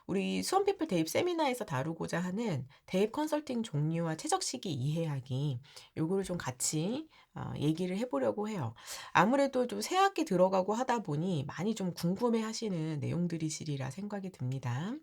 우리 수험피플 대입 세미나에서 다루고자 하는 대입 컨설팅 종류와 최적 시기 이해하기 요거를 좀 같이 얘기를 해 보려고 해요. 아무래도 좀 새 학기 들어가고 하다 보니 많이 좀 궁금해 하시는 내용들이시리라 생각이 듭니다.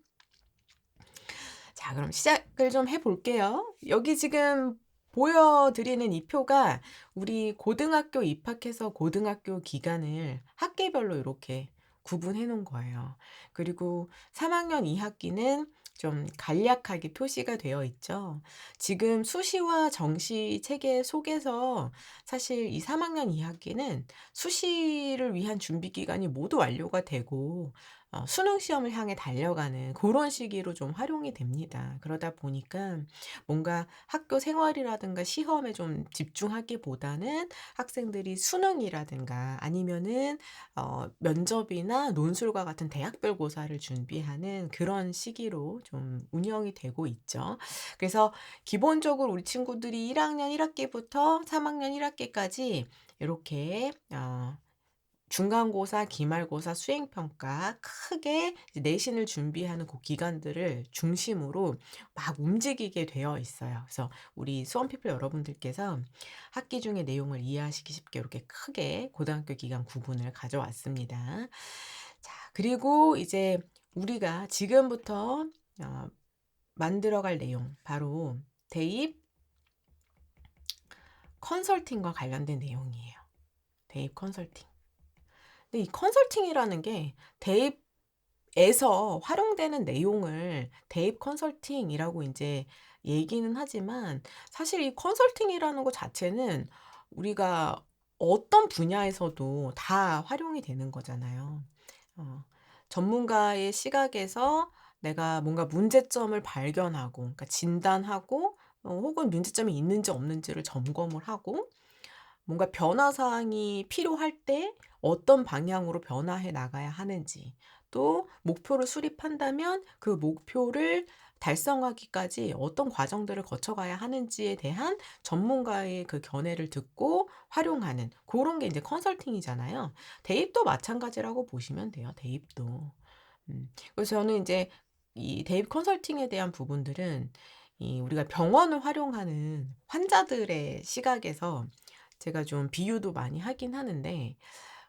자, 그럼 시작을 좀 해 볼게요. 여기 지금 보여 드리는 이 표가 우리 고등학교 입학해서 고등학교 기간을 학기별로 이렇게 구분해 놓은 거예요. 그리고 3 학년 2 학기는 좀 간략하게 표시가 되어 있죠. 지금 수시와 정시 체계 속에서 사실 이 3 학년 2 학기는 수시를 위한 준비 기간이 모두 완료가 되고 수능 시험을 향해 달려가는 그런 시기로 좀 활용이 됩니다. 그러다 보니까 뭔가 학교 생활이라든가 시험에 좀 집중하기보다는 학생들이 수능이라든가 아니면은 면접이나 논술과 같은 대학별 고사를 준비하는 그런 시기로 좀 운영이 되고 있죠. 그래서 기본적으로 우리 친구들이 1 학년 1 학기부터 3 학년 1 학기까지 이렇게 중간고사, 기말고사, 수행평가 크게 이제 내신을 준비하는 그 기간들을 중심으로 막 움직이게 되어 있어요. 그래서 우리 수험 피플 여러분들께서 학기 중의 내용을 이해하시기 쉽게 이렇게 크게 고등학교 기간 구분을 가져왔습니다. 자, 그리고 이제 우리가 지금부터 어 만들어갈 내용 바로 대입 컨설팅과 관련된 내용이에요. 대입 컨설팅. 근데 이 컨설팅이라는 게 대입에서 활용되는 내용을 대입 컨설팅이라고 인제 얘기는 하지만 사실 이 컨설팅이라는 거 자체는 우리가 어떤 분야에서도 다 활용이 되는 거잖아요. 어 전문가의 시각에서 내가 뭔가 문제점을 발견하고 그러니까 진단하고 혹은 문제점이 있는지 없는지를 점검을 하고 뭔가 변화 사항이 필요할 때 어떤 방향으로 변화해 나가야 하는지, 또 목표를 수립한다면 그 목표를 달성하기까지 어떤 과정들을 거쳐가야 하는지에 대한 전문가의 그 견해를 듣고 활용하는 그런 게 이제 컨설팅이잖아요. 대입도 마찬가지라고 보시면 돼요, 대입도. 그래서 저는 이제 이 대입 컨설팅에 대한 부분들은 이 우리가 병원을 활용하는 환자들의 시각에서 제가 좀 비유도 많이 하긴 하는데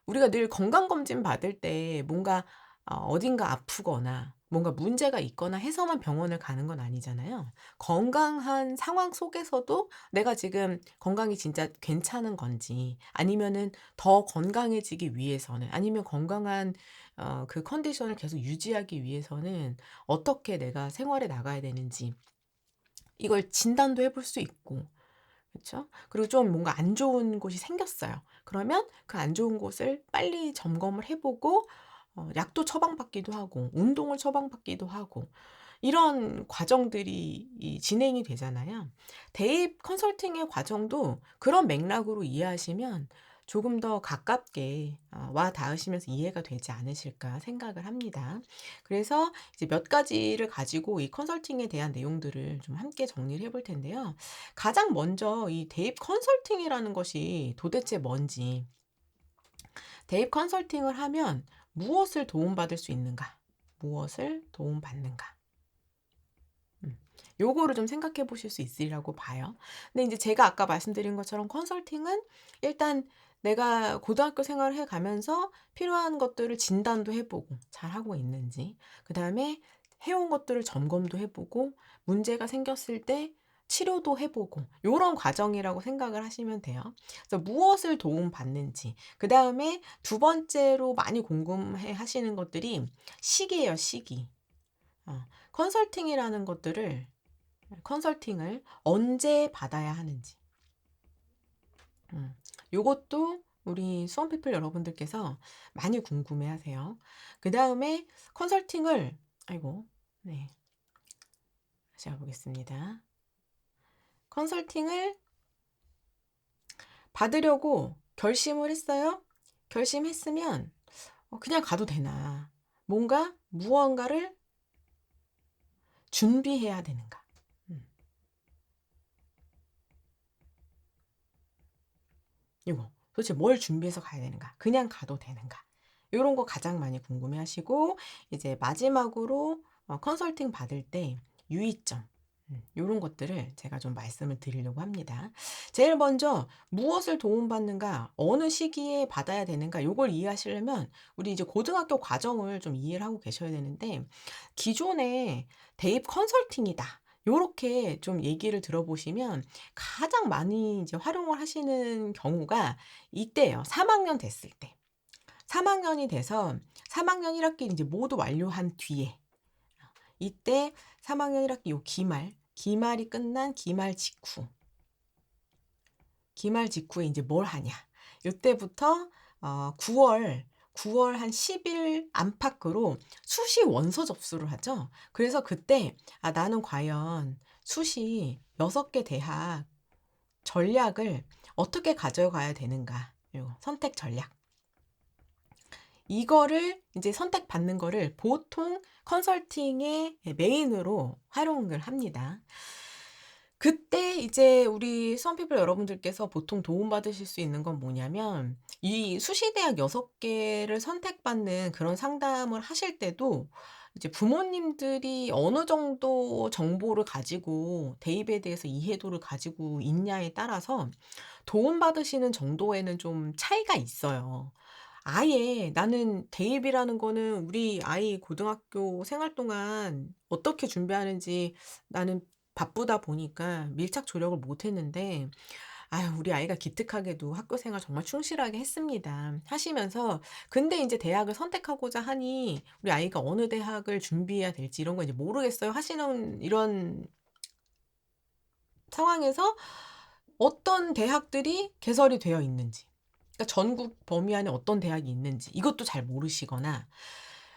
우리가 늘 건강검진 받을 때 뭔가 어딘가 아프거나 뭔가 문제가 있거나 해서만 병원을 가는 건 아니잖아요. 건강한 상황 속에서도 내가 지금 건강이 진짜 괜찮은 건지 아니면은 더 건강해지기 위해서는 아니면 건강한 그 컨디션을 계속 유지하기 위해서는 어떻게 내가 생활해 나가야 되는지 이걸 진단도 해볼 수 있고 그쵸? 그리고 좀 뭔가 안 좋은 곳이 생겼어요. 그러면 그 안 좋은 곳을 빨리 점검을 해 보고 약도 처방받기도 하고 운동을 처방받기도 하고 이런 과정들이 진행이 되잖아요. 대입 컨설팅의 과정도 그런 맥락으로 이해하시면 조금 더 가깝게 와 닿으시면서 이해가 되지 않으실까 생각을 합니다. 그래서 이제 몇 가지를 가지고 이 컨설팅에 대한 내용들을 좀 함께 정리를 해볼 텐데요. 가장 먼저 이 대입 컨설팅이라는 것이 도대체 뭔지, 대입 컨설팅을 하면 무엇을 도움받을 수 있는가? 무엇을 도움받는가? 요거를 좀 생각해 보실 수 있으리라고 봐요. 근데 인제 제가 아까 말씀드린 것처럼 컨설팅은 일단 내가 고등학교 생활을 해 가면서 필요한 것들을 진단도 해 보고 잘하고 있는지, 그다음에 해온 것들을 점검도 해 보고 문제가 생겼을 때 치료도 해 보고 요런 과정이라고 생각을 하시면 돼요. 그래서 무엇을 도움받는지. 그다음에 두 번째로 많이 궁금해 하시는 것들이 시기예요, 시기. 컨설팅이라는 것들을 컨설팅을 언제 받아야 하는지. 요것도 우리 수험 피플 여러분들께서 많이 궁금해 하세요. 그다음에 컨설팅을 아이고 네. 다시 가 보겠습니다. 컨설팅을 받으려고 결심을 했어요. 결심했으면 그냥 가도 되나. 뭔가 무언가를 준비해야 되는가. 음. 요거. 도대체 뭘 준비해서 가야 되는가? 그냥 가도 되는가? 요런 거 가장 많이 궁금해하시고 이제 마지막으로 컨설팅 받을 때 유의점 요런 것들을 제가 좀 말씀을 드리려고 합니다. 제일 먼저 무엇을 도움받는가, 어느 시기에 받아야 되는가 요걸 이해하시려면 우리 이제 고등학교 과정을 좀 이해를 하고 계셔야 되는데, 기존에 대입 컨설팅이다 요렇게 좀 얘기를 들어보시면 가장 많이 이제 활용을 하시는 경우가 이때예요. 3 학년 됐을 때. 3 학년이 돼서 3 학년 1 학기를 이제 모두 완료한 뒤에, 이때 3 학년 1 학기 요 기말이 끝난 기말 직후에 인제 뭘 하냐. 요때부터 9월 한 10일 안팎으로 수시 원서 접수를 하죠. 그래서 그때 '아 나는 과연 수시 6개 대학 전략을 어떻게 가져가야 되는가.' 요 선택 전략. 이거를 인제 선택받는 거를 보통 컨설팅의 메인으로 활용을 합니다. 그때 이제 우리 수험피플 여러분들께서 보통 도움받으실 수 있는 건 뭐냐면, 이 수시대학 6 개를 선택받는 그런 상담을 하실 때도 이제 부모님들이 어느 정도 정보를 가지고 대입에 대해서 이해도를 가지고 있냐에 따라서 도움받으시는 정도에는 좀 차이가 있어요. 아예 나는 대입이라는 거는 우리 아이 고등학교 생활 동안 어떻게 준비하는지 나는 바쁘다 보니까 밀착 조력을 못 했는데, 아유 우리 아이가 기특하게도 학교 생활 정말 충실하게 했습니다. 하시면서 근데 인제 대학을 선택하고자 하니 우리 아이가 어느 대학을 준비해야 될지 이런 거 이제 모르겠어요 하시는 이런 상황에서 어떤 대학들이 개설이 되어 있는지, 그러니까 전국 범위 안에 어떤 대학이 있는지 이것도 잘 모르시거나,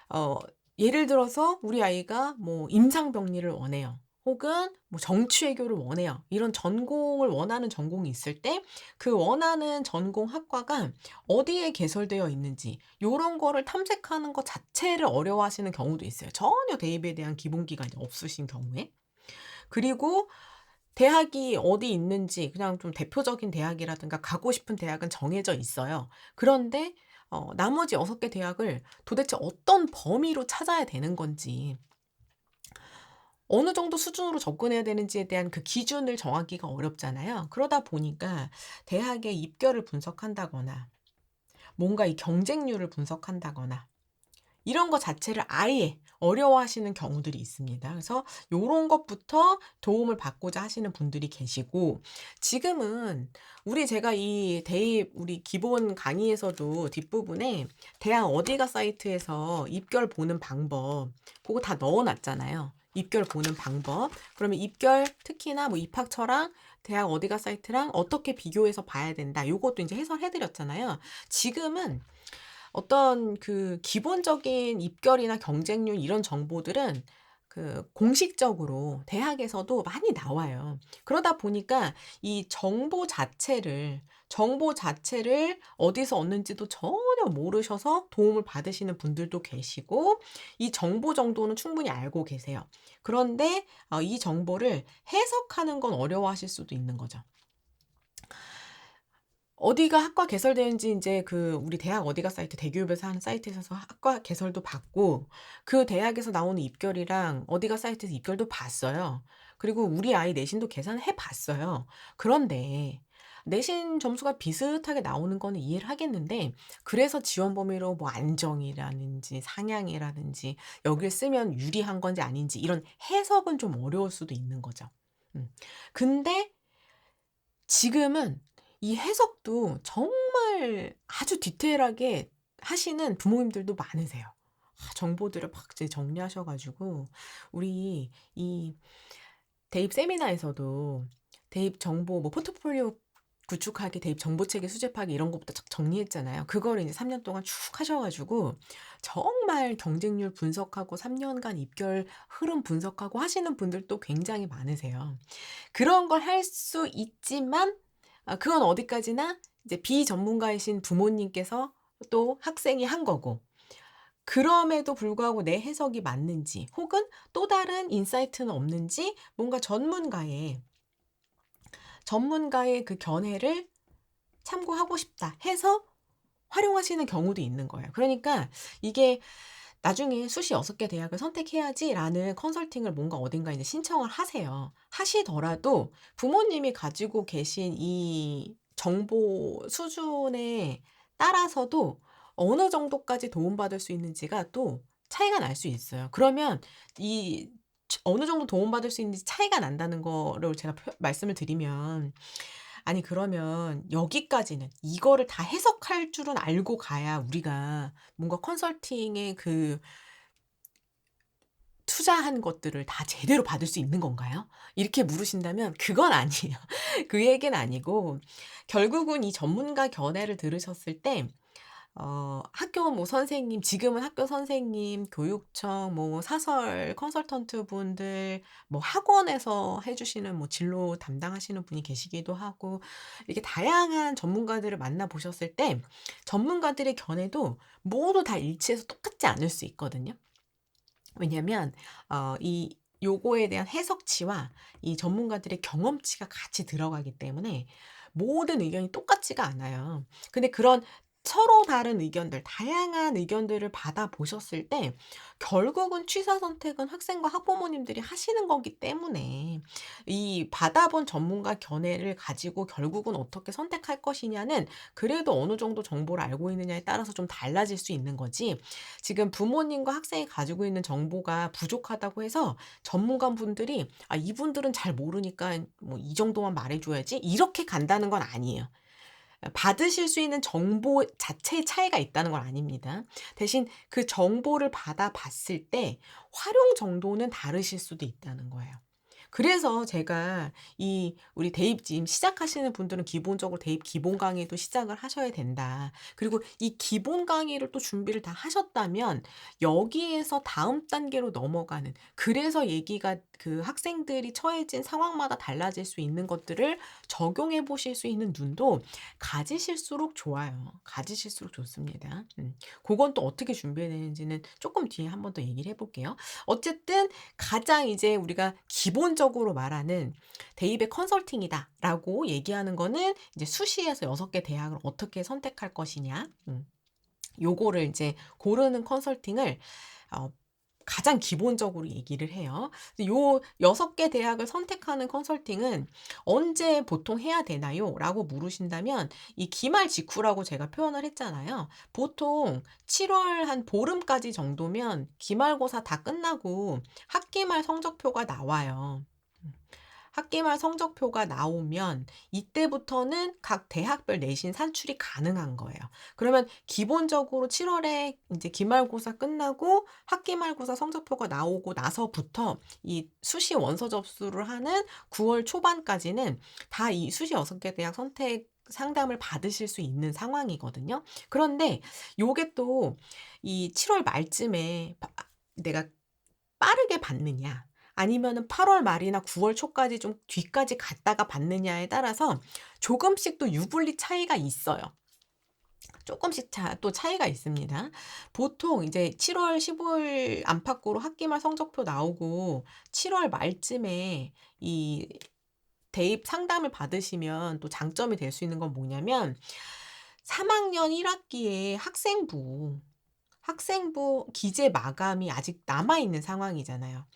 어 예를 들어서 우리 아이가 뭐 임상병리를 원해요. 혹은 뭐 정치외교를 원해요. 이런 전공을 원하는 전공이 있을 때 그 원하는 전공 학과가 어디에 개설되어 있는지 요런 거를 탐색하는 것 자체를 어려워하시는 경우도 있어요. 전혀 대입에 대한 기본 기간이 없으신 경우에. 그리고 대학이 어디 있는지 그냥 좀 대표적인 대학이라든가 가고 싶은 대학은 정해져 있어요. 그런데 나머지 6개 대학을 도대체 어떤 범위로 찾아야 되는 건지, 어느 정도 수준으로 접근해야 되는지에 대한 그 기준을 정하기가 어렵잖아요. 그러다 보니까 대학의 입결을 분석한다거나 뭔가 이 경쟁률을 분석한다거나 이런 거 자체를 아예 어려워하시는 경우들이 있습니다. 그래서 요런 것부터 도움을 받고자 하시는 분들이 계시고, 지금은 제가 이 대입 우리 기본 강의에서도 뒷부분에 대학 어디가 사이트에서 입결 보는 방법 고거 다 넣어 놨잖아요. 입결 보는 방법. 그러면 입결 특히나 뭐 입학처랑 대학 어디가 사이트랑 어떻게 비교해서 봐야 된다. 요것도 인제 해설해 드렸잖아요. 지금은 어떤 그 기본적인 입결이나 경쟁률 이런 정보들은 그 공식적으로 대학에서도 많이 나와요. 그러다 보니까 이 정보 자체를 어디서 얻는지도 전혀 모르셔서 도움을 받으시는 분들도 계시고, 이 정보 정도는 충분히 알고 계세요. 그런데 이 정보를 해석하는 건 어려워하실 수도 있는 거죠. 어디가 학과 개설되는지 인제 그 우리 대학 어디가 사이트 대기업에서 하는 사이트에서 학과 개설도 봤고, 그 대학에서 나오는 입결이랑 어디가 사이트에서 입결도 봤어요. 그리고 우리 아이 내신도 계산해 봤어요. 그런데 내신 점수가 비슷하게 나오는 거는 이해를 하겠는데, 그래서 지원 범위로 뭐 안정이라든지 상향이라든지 여기를 쓰면 유리한 건지 아닌지 이런 해석은 좀 어려울 수도 있는 거죠. 음. 근데 지금은 이 해석도 정말 아주 디테일하게 하시는 부모님들도 많으세요. 정보들을 막 이제 정리하셔 가지고 우리 이 대입 세미나에서도 대입 정보 뭐 포트폴리오 구축하기, 대입 정보체계 수집하기 이런 것부터 쫙 정리했잖아요. 그거를 이제 3년 동안 쭉 하셔 가지고 정말 경쟁률 분석하고 3 년간 입결 흐름 분석하고 하시는 분들도 굉장히 많으세요. 그런 걸 할 수 있지만 그건 어디까지나 이제 비전문가이신 부모님께서 또 학생이 한 거고, 그럼에도 불구하고 내 해석이 맞는지 혹은 또 다른 인사이트는 없는지 뭔가 전문가의 그 견해를 참고하고 싶다 해서 활용하시는 경우도 있는 거예요. 그러니까 이게 나중에 수시 6개 대학을 선택해야지라는 컨설팅을 뭔가 어딘가 이제 신청을 하세요. 하시더라도 부모님이 가지고 계신 이 정보 수준에 따라서도 어느 정도까지 도움받을 수 있는지가 또 차이가 날 수 있어요. 그러면 이 어느 정도 도움받을 수 있는지 차이가 난다는 거를 제가 말씀을 드리면, 아니 그러면 여기까지는 이거를 다 해석할 줄은 알고 가야 우리가 뭔가 컨설팅의 그 투자한 것들을 다 제대로 받을 수 있는 건가요? 이렇게 물으신다면 그건 아니에요. 그 얘기는 아니고, 결국은 이 전문가 견해를 들으셨을 때 학교 뭐 선생님, 지금은 학교 선생님, 교육청, 뭐 사설 컨설턴트 분들, 뭐 학원에서 해 주시는 뭐 진로 담당하시는 분이 계시기도 하고, 이렇게 다양한 전문가들을 만나 보셨을 때 전문가들의 견해도 모두 다 일치해서 똑같지 않을 수 있거든요. 왜냐면 이 요거에 대한 해석치와 이 전문가들의 경험치가 같이 들어가기 때문에 모든 의견이 똑같지가 않아요. 근데 그런 서로 다른 의견들, 다양한 의견들을 받아 보셨을 때 결국은 취사 선택은 학생과 학부모님들이 하시는 거기 때문에, 이 받아본 전문가 견해를 가지고 결국은 어떻게 선택할 것이냐는 그래도 어느 정도 정보를 알고 있느냐에 따라서 좀 달라질 수 있는 거지, 지금 부모님과 학생이 가지고 있는 정보가 부족하다고 해서 전문가분들이 '아 이분들은 잘 모르니까 뭐 이 정도만 말해 줘야지.' 이렇게 간다는 건 아니에요. 받으실 수 있는 정보 자체의 차이가 있다는 건 아닙니다. 대신 그 정보를 받아 봤을 때 활용 정도는 다르실 수도 있다는 거예요. 그래서 제가 이 우리 대입 지금 시작하시는 분들은 기본적으로 대입 기본 강의도 시작을 하셔야 된다. 그리고 이 기본 강의를 또 준비를 다 하셨다면 여기에서 다음 단계로 넘어가는, 그래서 얘기가 그 학생들이 처해진 상황마다 달라질 수 있는 것들을 적용해 보실 수 있는 눈도 가지실수록 좋아요. 가지실수록 좋습니다. 그건 또 어떻게 준비해야 되는지는 조금 뒤에 한번 더 얘기를 해 볼게요. 어쨌든 가장 이제 우리가 기본적으로 말하는 대입의 컨설팅이다라고 얘기하는 거는 이제 수시에서 6개 대학을 어떻게 선택할 것이냐. 요거를 이제 고르는 컨설팅을 어 가장 기본적으로 얘기를 해요. 근데 요 6개 대학을 선택하는 컨설팅은 "언제 보통 해야 되나요?"라고 물으신다면, 이 기말 직후라고 제가 표현을 했잖아요. 보통 7월 한 보름까지 정도면 기말고사 다 끝나고 학기말 성적표가 나와요. 음. 학기말 성적표가 나오면 이때부터는 각 대학별 내신 산출이 가능한 거예요. 그러면 기본적으로 7 월에 인제 기말고사 끝나고 학기말고사 성적표가 나오고 나서부터 이 수시 원서 접수를 하는 9월 초반까지는 다 이 수시 6개 대학 선택 상담을 받으실 수 있는 상황이거든요. 그런데 요게 또 이 7월 말쯤에 내가 빠르게 받느냐 아니면은 8월 말이나 9월 초까지 좀 뒤까지 갔다가 받느냐에 따라서 조금씩 또 유불리 차이가 있어요. 쪼끔씩 또 차이가 있습니다. 보통 이제 7월 15일 안팎으로 학기말 성적표 나오고 7월 말쯤에 이 대입 상담을 받으시면 또 장점이 될 수 있는 건 뭐냐면, 3 학년 1 학기에 학생부 기재 마감이 아직 남아 있는 상황이잖아요.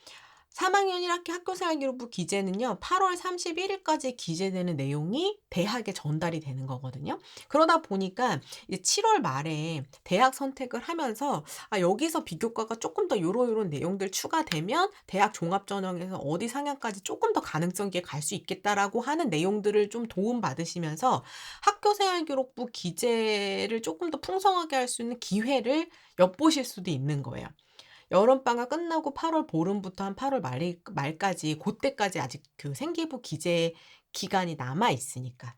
3 학년 1 학기 학교생활기록부 기재는요, 8월 31 일까지 기재되는 내용이 대학에 전달이 되는 거거든요. 그러다 보니까 이제 7월 말에 대학 선택을 하면서 '아 여기서 비교과가 쪼끔 더 요런 내용들 추가되면 대학 종합전형에서 어디 상향까지 쪼끔 더 가능성 있게 갈 수 있겠다.'라고 하는 내용들을 좀 도움받으시면서 학교생활기록부 기재를 쪼끔 더 풍성하게 할 수 있는 기회를 엿보실 수도 있는 거예요. 여름방학 끝나고 8월 보름부터 한 8월 말까지 고때까지 아직 그 생기부 기재 기간이 남아 있으니까.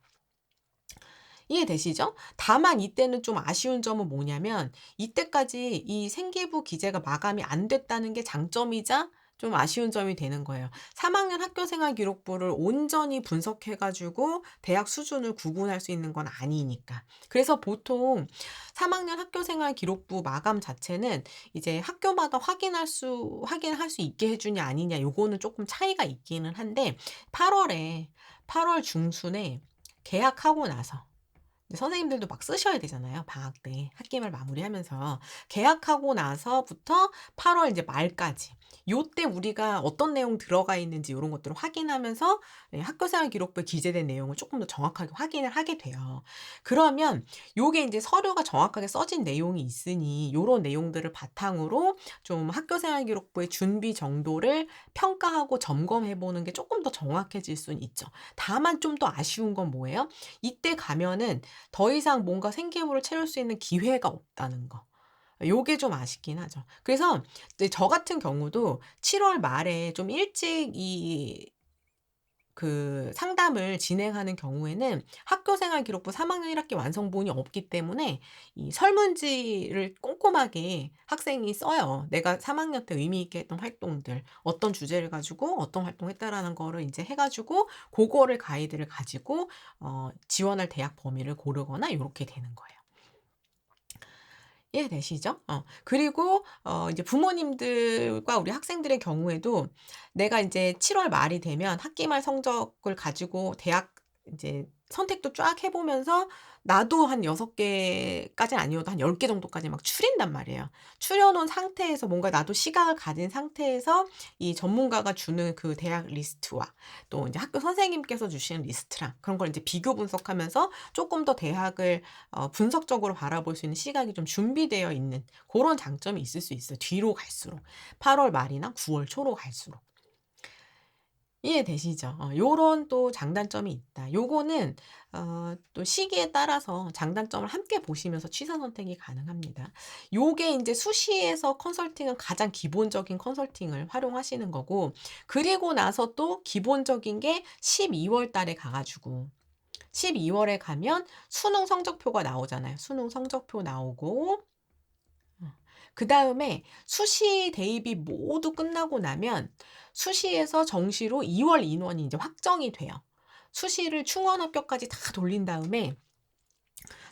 이해되시죠? 다만 이때는 좀 아쉬운 점은 뭐냐면, 이때까지 이 생기부 기재가 마감이 안 됐다는 게 장점이자 좀 아쉬운 점이 되는 거예요. 3 학년 학교생활 기록부를 온전히 분석해 가지고 대학 수준을 구분할 수 있는 건 아니니까. 그래서 보통 3 학년 학교생활 기록부 마감 자체는 이제 학교마다 확인할 수 있게 해 주냐 아니냐 요거는 쪼끔 차이가 있기는 한데, 8 월에 8월 중순에 개학하고 나서 이제 선생님들도 막 쓰셔야 되잖아요, 방학 때 학기말 마무리하면서. 개학하고 나서부터 8월 이제 말까지 요때 우리가 어떤 내용 들어가 있는지 요런 것들을 확인하면서 예 학교생활 기록부에 기재된 내용을 쪼끔 더 정확하게 확인을 하게 돼요. 그러면 요게 인제 서류가 정확하게 써진 내용이 있으니 요런 내용들을 바탕으로 좀 학교생활 기록부의 준비 정도를 평가하고 점검해 보는 게 쪼끔 더 정확해질 수는 있죠. 다만 좀 더 아쉬운 건 뭐예요? 이때 가면은 더 이상 뭔가 생기부를 채울 수 있는 기회가 없다는 거. 요게 좀 아쉽긴 하죠. 그래서 이제 저 같은 경우도 7월 말에 좀 일찍 그 상담을 진행하는 경우에는 학교생활 기록부 3 학년 1 학기 완성본이 없기 때문에 이 설문지를 꼼꼼하게 학생이 써요. 내가 3 학년 때 의미 있게 했던 활동들, 어떤 주제를 가지고 어떤 활동했다라는 거를 인제 해 가지고 고거를 가이드를 가지고 지원할 대학 범위를 고르거나 요렇게 되는 거예요. 이해되시죠? 그리고 이제 부모님들과 우리 학생들의 경우에도 내가 인제 7월 말이 되면 학기말 성적을 가지고 대학 인제 선택도 쫙 해 보면서 나도 한 6 개까지는 아니어도 한 10개 정도까지 막 추린단 말이에요. 추려 놓은 상태에서 뭔가 나도 시각을 가진 상태에서 이 전문가가 주는 그 대학 리스트와 또 인제 학교 선생님께서 주시는 리스트랑 그런 걸 인제 비교 분석하면서 쪼끔 더 대학을 분석적으로 바라볼 수 있는 시각이 좀 준비되어 있는 고런 장점이 있을 수 있어요, 뒤로 갈수록. 8월 말이나 9월 초로 갈수록. 이해되시죠? 요런 또 장단점이 있다. 요거는 또 시기에 따라서 장단점을 함께 보시면서 취사 선택이 가능합니다. 요게 인제 수시에서 컨설팅은 가장 기본적인 컨설팅을 활용하시는 거고 그리고 나서 또 기본적인 게 12월 달에 가 가지고 12 월에 가면 수능 성적표가 나오잖아요. 수능 성적표 나오고 그다음에 수시 대입이 모두 끝나고 나면 수시에서 정시로 2월 인원이 인제 확정이 돼요. 수시를 충원 합격까지 다 돌린 다음에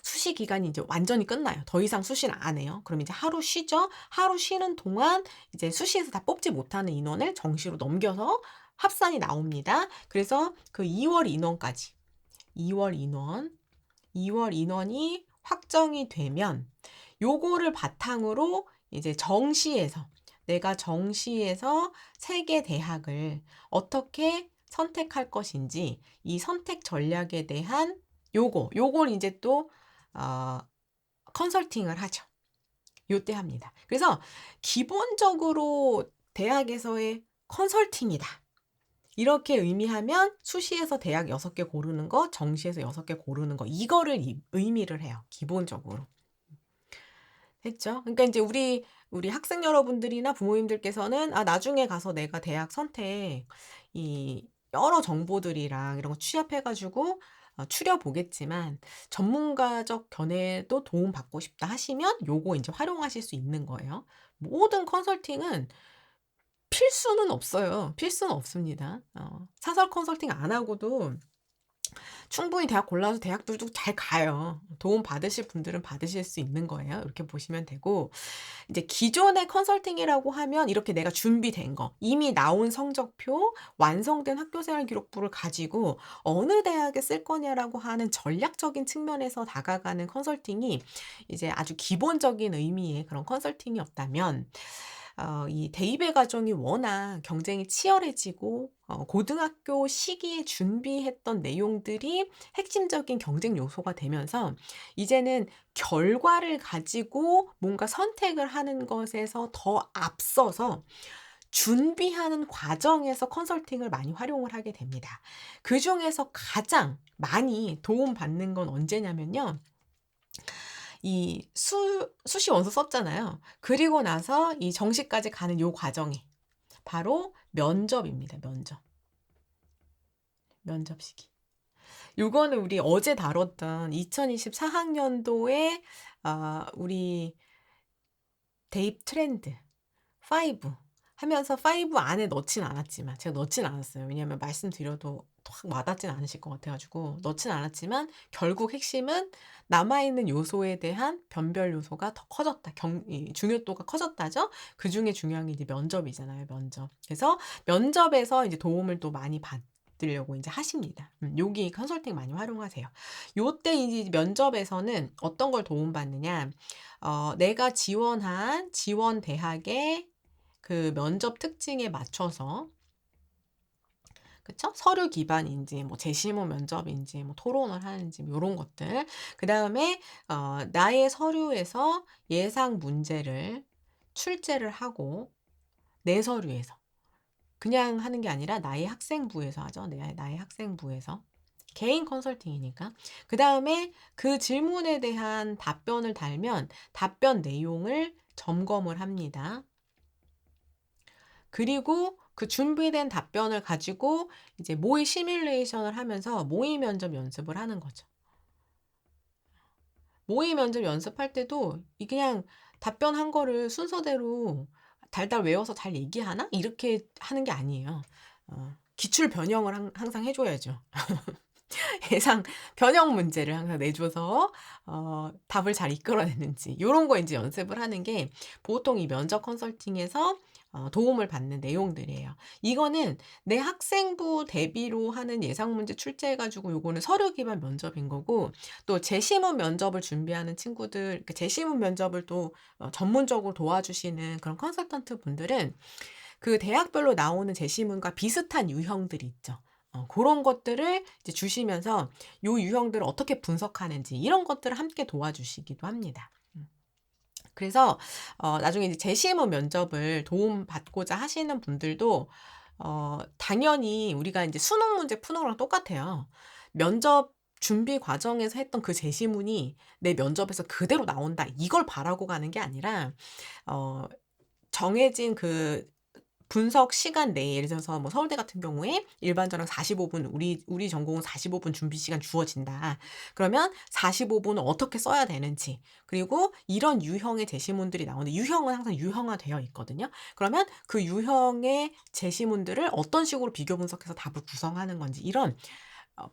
수시 기간이 이제 완전히 끝나요. 더 이상 수시를 안 해요. 그럼 이제 하루 쉬죠. 하루 쉬는 동안 이제 수시에서 다 뽑지 못하는 인원을 정시로 넘겨서 합산이 나옵니다. 그래서 그 2월 인원까지 2월 인원 2월 인원이 확정이 되면 요거를 바탕으로 이제 정시에서 내가 정시에서 3개 대학을 어떻게 선택할 것인지 이 선택 전략에 대한 요걸 인제 또 어 컨설팅을 하죠. 요때 합니다. 그래서 기본적으로 대학에서의 컨설팅이다. 이렇게 의미하면 수시에서 대학 6개 고르는 거, 정시에서 6개 고르는 거 이거를 의미를 해요, 기본적으로. 됐죠? 그러니까 인제 우리 학생 여러분들이나 부모님들께서는 '아 나중에 가서 내가 대학 선택 이 여러 정보들이랑 이런 거 취합해 가지고 추려 보겠지만 전문가적 견해도 도움받고 싶다.' 하시면 요거 인제 활용하실 수 있는 거예요. 모든 컨설팅은 필수는 없어요. 필수는 없습니다. 사설 컨설팅 안 하고도 충분히 대학 골라서 대학들도 잘 가요. 도움 받으실 분들은 받으실 수 있는 거예요. 이렇게 보시면 되고 이제 기존의 컨설팅이라고 하면 이렇게 내가 준비된 거, 이미 나온 성적표, 완성된 학교생활 기록부를 가지고 어느 대학에 쓸 거냐라고 하는 전략적인 측면에서 다가가는 컨설팅이 이제 아주 기본적인 의미의 그런 컨설팅이었다면 이 대입의 과정이 워낙 경쟁이 치열해지고 고등학교 시기에 준비했던 내용들이 핵심적인 경쟁 요소가 되면서 이제는 결과를 가지고 뭔가 선택을 하는 것에서 더 앞서서 준비하는 과정에서 컨설팅을 많이 활용을 하게 됩니다. 그중에서 가장 많이 도움받는 건 언제냐면요. 이 수시 원서 썼잖아요. 그리고 나서 이 정시까지 가는 요 과정에 바로 면접입니다, 면접. 면접 시기. 요거는 우리 어제 다뤘던 2024 학년도에 우리 대입 트렌드 5 하면서 5 안에 넣진 않았지만 제가 넣진 않았어요. 왜냐하면 말씀드려도 확 와닿진 않으실 것 같아 가지고 넣진 않았지만 결국 핵심은 남아 있는 요소에 대한 변별 요소가 더 커졌다. 이 중요도가 커졌다죠. 그중에 중요한 게 이제 면접이잖아요, 면접. 그래서 면접에서 이제 도움을 또 많이 받으려고 이제 하십니다. 여기 컨설팅 많이 활용하세요. 요때 이제 면접에서는 어떤 걸 도움받느냐? 내가 지원한 지원 대학의 그 면접 특징에 맞춰서, 그쵸? 서류 기반인지 뭐 재시문 면접인지 뭐 토론을 하는지 뭐 요런 것들. 그다음에 나의 서류에서 예상 문제를 출제를 하고, 내 서류에서 그냥 하는 게 아니라 나의 학생부에서 하죠. 나의 학생부에서. 개인 컨설팅이니까. 그다음에 그 질문에 대한 답변을 달면 답변 내용을 점검을 합니다. 그리고 그 준비된 답변을 가지고 이제 모의 시뮬레이션을 하면서 모의 면접 연습을 하는 거죠. 모의 면접 연습할 때도 이 그냥 답변한 거를 순서대로 달달 외워서 잘 얘기하나? 이렇게 하는 게 아니에요. 기출 변형을 항상 해 줘야죠. 예상 변형 문제를 항상 내줘서 답을 잘 이끌어내는지 요런 거 인제 연습을 하는 게 보통 이 면접 컨설팅에서 도움을 받는 내용들이에요. 이거는 내 학생부 대비로 하는 예상 문제 출제해 가지고 요거는 서류 기반 면접인 거고, 또 재시문 면접을 준비하는 친구들, 그 재시문 면접을 또 전문적으로 도와주시는 그런 컨설턴트 분들은 그 대학별로 나오는 재시문과 비슷한 유형들이 있죠. 고런 것들을 이제 주시면서 요 유형들을 어떻게 분석하는지 이런 것들을 함께 도와주시기도 합니다. 그래서 나중에 이제 재시문 면접을 도움받고자 하시는 분들도 당연히 우리가 인제 수능 문제 푸는 거랑 똑같아요. 면접 준비 과정에서 했던 그 재시문이 내 면접에서 그대로 나온다, 이걸 바라고 가는 게 아니라 어 정해진 그 분석 시간 내에, 예를 들어서 뭐 서울대 같은 경우에 일반전형 45분, 우리 전공은 45분 준비 시간 주어진다. 그러면 45분을 어떻게 써야 되는지, 그리고 이런 유형의 제시문들이 나오는데 유형은 항상 유형화되어 있거든요. 그러면 그 유형의 제시문들을 어떤 식으로 비교 분석해서 답을 구성하는 건지, 이런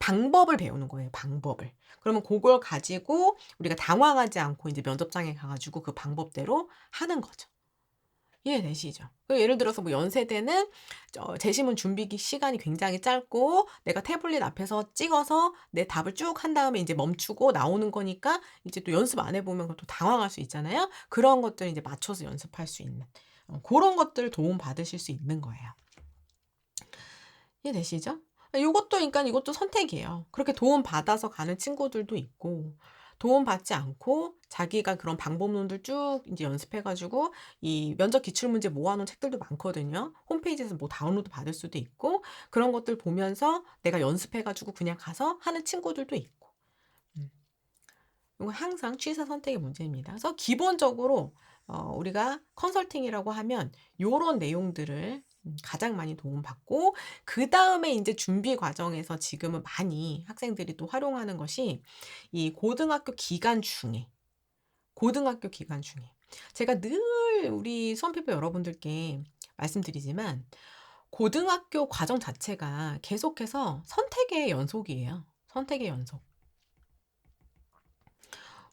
방법을 배우는 거예요, 방법을. 그러면 고걸 가지고 우리가 당황하지 않고 인제 면접장에 가 가지고 그 방법대로 하는 거죠. 이해되시죠? 예를 들어서 뭐 연세대는 제시문 준비 시간이 굉장히 짧고 내가 태블릿 앞에서 찍어서 내 답을 쭉 한 다음에 인제 멈추고 나오는 거니까 이제 또 연습 안 해 보면 또 당황할 수 있잖아요. 그런 것들을 이제 맞춰서 연습할 수 있는 고런 것들을 도움받으실 수 있는 거예요. 이해되시죠? 요것도 그러니까 이것도 선택이에요. 그렇게 도움받아서 가는 친구들도 있고, 도움받지 않고 자기가 그런 방법론들 쭉 인제 연습해 가지고 이 면접 기출 문제 모아 놓은 책들도 많거든요. 홈페이지에서 뭐 다운로드 받을 수도 있고, 그런 것들 보면서 내가 연습해 가지고 그냥 가서 하는 친구들도 있고. 음. 이건 항상 취사 선택의 문제입니다. 그래서 기본적으로 우리가 컨설팅이라고 하면 요런 내용들을 가장 많이 도움받고, 그다음에 인제 준비 과정에서 지금은 많이 학생들이 또 활용하는 것이 이 고등학교 기간 중에 제가 늘 우리 수험피부 여러분들께 말씀드리지만 고등학교 과정 자체가 계속해서 선택의 연속이에요. 선택의 연속.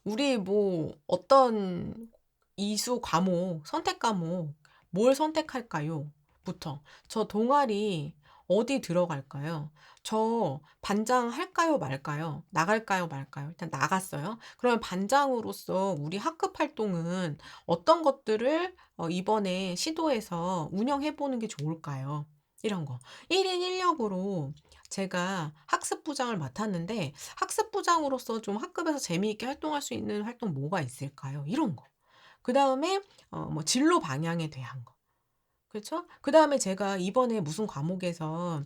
우리 뭐 어떤 이수 과목, 선택 과목 '뭘 선택할까요?' 부터, '저 동아리 어디 들어갈까요? 저 반장 할까요 말까요? 나갈까요 말까요?' 일단 나갔어요. 그러면 반장으로서 우리 학급 활동은 어떤 것들을 이번에 시도해서 운영해 보는 게 좋을까요? 이런 거. 1인 1 역으로 제가 학습부장을 맡았는데 학습부장으로서 좀 학급에서 재미있게 활동할 수 있는 활동 뭐가 있을까요? 이런 거. 그다음에 뭐 진로 방향에 대한 거. 그렇죠? 그다음에 제가 이번에 무슨 과목에서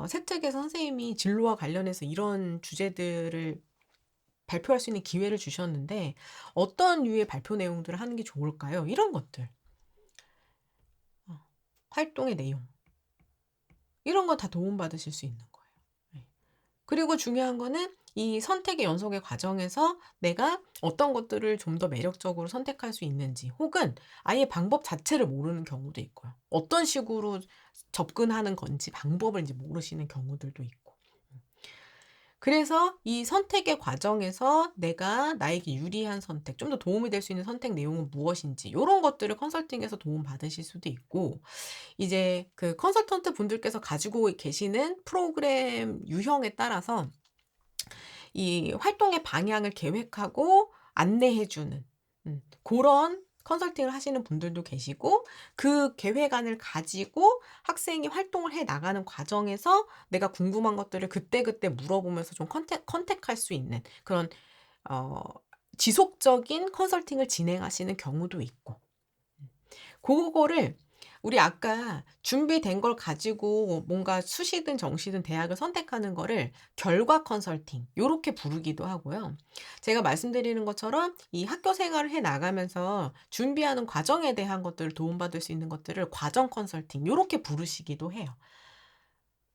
세특에서 선생님이 진로와 관련해서 이런 주제들을 발표할 수 있는 기회를 주셨는데 어떤 류의 발표 내용들을 하는 게 좋을까요? 이런 것들. 어 활동의 내용. 이런 거 다 도움받으실 수 있는 거예요. 네. 그리고 중요한 거는 이 선택의 연속의 과정에서 내가 어떤 것들을 좀 더 매력적으로 선택할 수 있는지, 혹은 아예 방법 자체를 모르는 경우도 있고요. 어떤 식으로 접근하는 건지 방법을 인제 모르시는 경우들도 있고. 그래서 이 선택의 과정에서 내가 나에게 유리한 선택, 좀 더 도움이 될 수 있는 선택 내용은 무엇인지 요런 것들을 컨설팅에서 도움받으실 수도 있고, 이제 그 컨설턴트 분들께서 가지고 계시는 프로그램 유형에 따라서 이 활동의 방향을 계획하고 안내해 주는 고런 컨설팅을 하시는 분들도 계시고, 그 계획안을 가지고 학생이 활동을 해 나가는 과정에서 내가 궁금한 것들을 그때그때 물어보면서 좀 컨택할 수 있는 그런 어 지속적인 컨설팅을 진행하시는 경우도 있고. 고거를 우리 아까 준비된 걸 가지고 뭔가 수시든 정시든 대학을 선택하는 거를 결과 컨설팅 요렇게 부르기도 하고요. 제가 말씀드리는 것처럼 이 학교 생활을 해 나가면서 준비하는 과정에 대한 것들을 도움받을 수 있는 것들을 과정 컨설팅 요렇게 부르시기도 해요.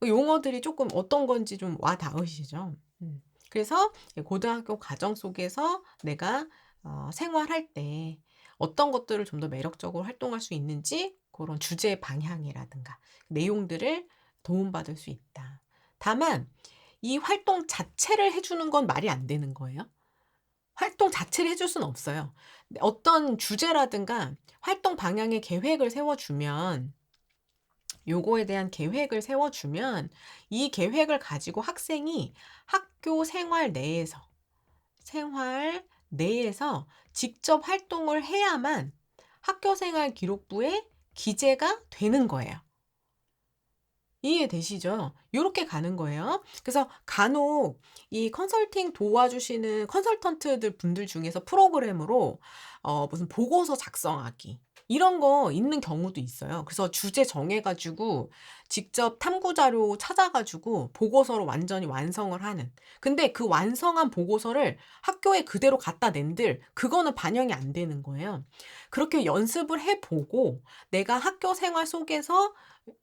그 용어들이 쪼끔 어떤 건지 좀 와 닿으시죠? 그래서 고등학교 과정 속에서 내가 생활할 때 어떤 것들을 좀 더 매력적으로 활동할 수 있는지 고런 주제 방향이라든가 내용들을 도움받을 수 있다. 다만 이 활동 자체를 해 주는 건 말이 안 되는 거예요. 활동 자체를 해줄 수는 없어요. 어떤 주제라든가 활동 방향의 계획을 세워 주면, 요거에 대한 계획을 세워 주면 이 계획을 가지고 학생이 학교 생활 내에서 직접 활동을 해야만 학교 생활 기록부에 기재가 되는 거예요. 이해되시죠? 요렇게 가는 거예요. 그래서 간혹 이 컨설팅 도와주시는 컨설턴트들 분들 중에서 프로그램으로 무슨 보고서 작성하기 이런 거 있는 경우도 있어요. 그래서 주제 정해 가지고 직접 탐구 자료 찾아 가지고 보고서로 완전히 완성을 하는. 근데 그 완성한 보고서를 학교에 그대로 갖다 낸들 그거는 반영이 안 되는 거예요. 그렇게 연습을 해 보고 내가 학교 생활 속에서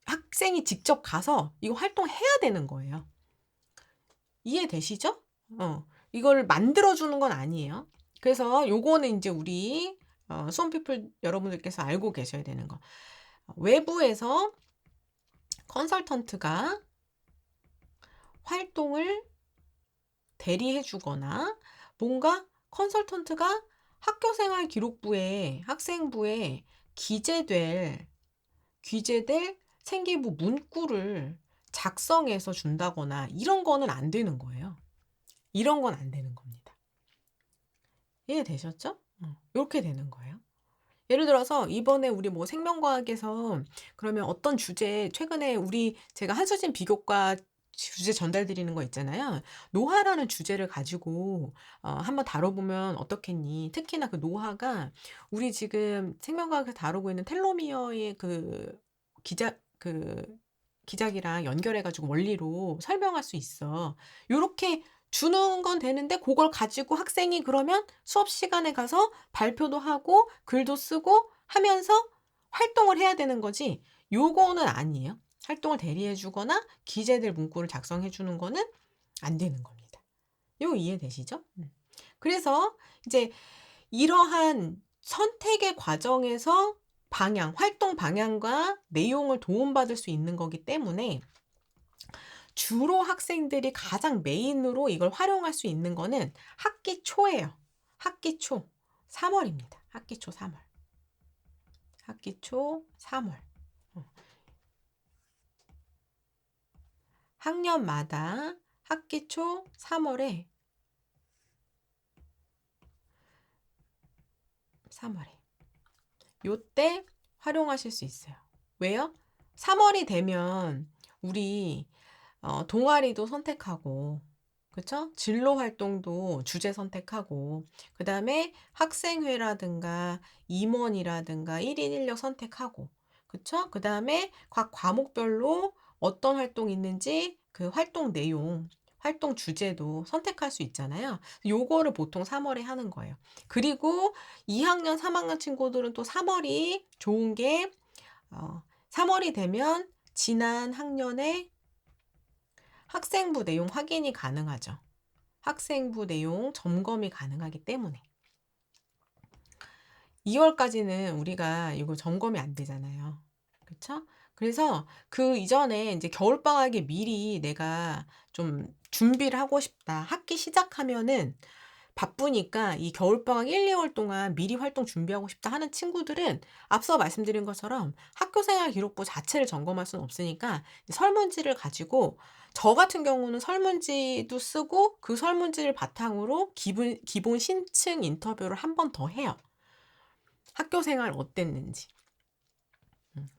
학생이 직접 가서 이거 활동해야 되는 거예요. 이해되시죠? 이거를 만들어 주는 건 아니에요. 그래서 요거는 인제 우리 수험피플 여러분들께서 알고 계셔야 되는 거. 외부에서 컨설턴트가 활동을 대리해 주거나 뭔가 컨설턴트가 학교 생활 기록부에 학생부에 기재될 생기부 문구를 작성해서 준다거나 이런 거는 안 되는 거예요. 이런 건 안 되는 겁니다. 이해되셨죠? 요렇게 되는 거예요. 예를 들어서 이번에 우리 뭐 생명과학에서 그러면 어떤 주제 최근에 제가 한수진 비교과 주제 전달 드리는 거 있잖아요. 노화라는 주제를 가지고 "한번 다뤄보면 어떻겠니?" 특히나 그 노화가 우리 지금 생명과학에서 다루고 있는 텔로미어의 그 기작이랑 연결해 가지고 원리로 설명할 수 있어. 요렇게 주는 건 되는데 고걸 가지고 학생이 그러면 수업 시간에 가서 발표도 하고 글도 쓰고 하면서 활동을 해야 되는 거지, 요거는 아니에요. 활동을 대리해 주거나 기재될 문구를 작성해 주는 거는 안 되는 겁니다. 요거 이해되시죠? 그래서 이제 이러한 선택의 과정에서 활동 방향과 내용을 도움받을 수 있는 거기 때문에 주로 학생들이 가장 메인으로 이걸 활용할 수 있는 거는 학기 초예요. 학기 초. 3 월입니다. 학기 초 3 월. 학기 초 3 월. 학년마다 학기 초 3 월에 요때 활용하실 수 있어요. 왜요? 3 월이 되면 우리 동아리도 선택하고, 그쵸? 진로 활동도 주제 선택하고, 그다음에 학생회라든가 임원이라든가 1인 1역 선택하고, 그쵸? 그다음에 각 과목별로 어떤 활동이 있는지 그 활동 내용, 활동 주제도 선택할 수 있잖아요. 요거를 보통 3 월에 하는 거예요. 그리고 2 학년, 3 학년 친구들은 또 3 월이 좋은 게 3 월이 되면 지난 학년에 학생부 내용 확인이 가능하죠. 학생부 내용 점검이 가능하기 때문에. 2 월까지는 우리가 이거 점검이 안 되잖아요. 그쵸? 그래서 그 이전에 인제 겨울방학에 미리 내가 좀 준비를 하고 싶다. 학기 시작하면은 바쁘니까 이 겨울방학 1-2월 동안 미리 활동 준비하고 싶다 하는 친구들은 앞서 말씀드린 것처럼 학교 생활 기록부 자체를 점검할 수는 없으니까 이 설문지를 가지고 저 같은 경우는 설문지도 쓰고 그 설문지를 바탕으로 기본 심층 인터뷰를 한 번 더 해요. 학교 생활 어땠는지.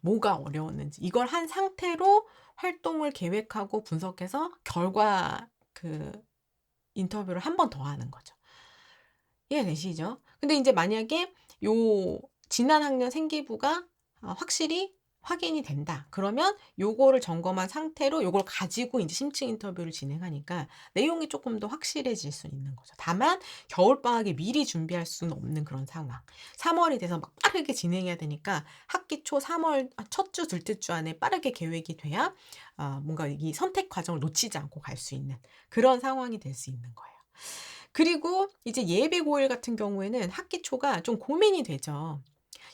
뭐가 어려웠는지 이걸 한 상태로 활동을 계획하고 분석해서 결과 그 인터뷰를 한 번 더 하는 거죠. 이해되시죠? 근데 인제 만약에 요 지난 학년 생기부가 확실히 확인이 된다. 그러면 요거를 점검한 상태로 요걸 가지고 인제 심층 인터뷰를 진행하니까 내용이 쪼끔 더 확실해질 수 있는 거죠. 다만 겨울방학에 미리 준비할 수는 없는 그런 상황. 3 월이 돼서 막 빠르게 진행해야 되니까 학기 초 3월 첫 주, 둘째 주 안에 빠르게 계획이 돼야 뭔가 이 선택 과정을 놓치지 않고 갈 수 있는 그런 상황이 될 수 있는 거예요. 그리고 이제 예비 고일 같은 경우에는 학기 초가 좀 고민이 되죠.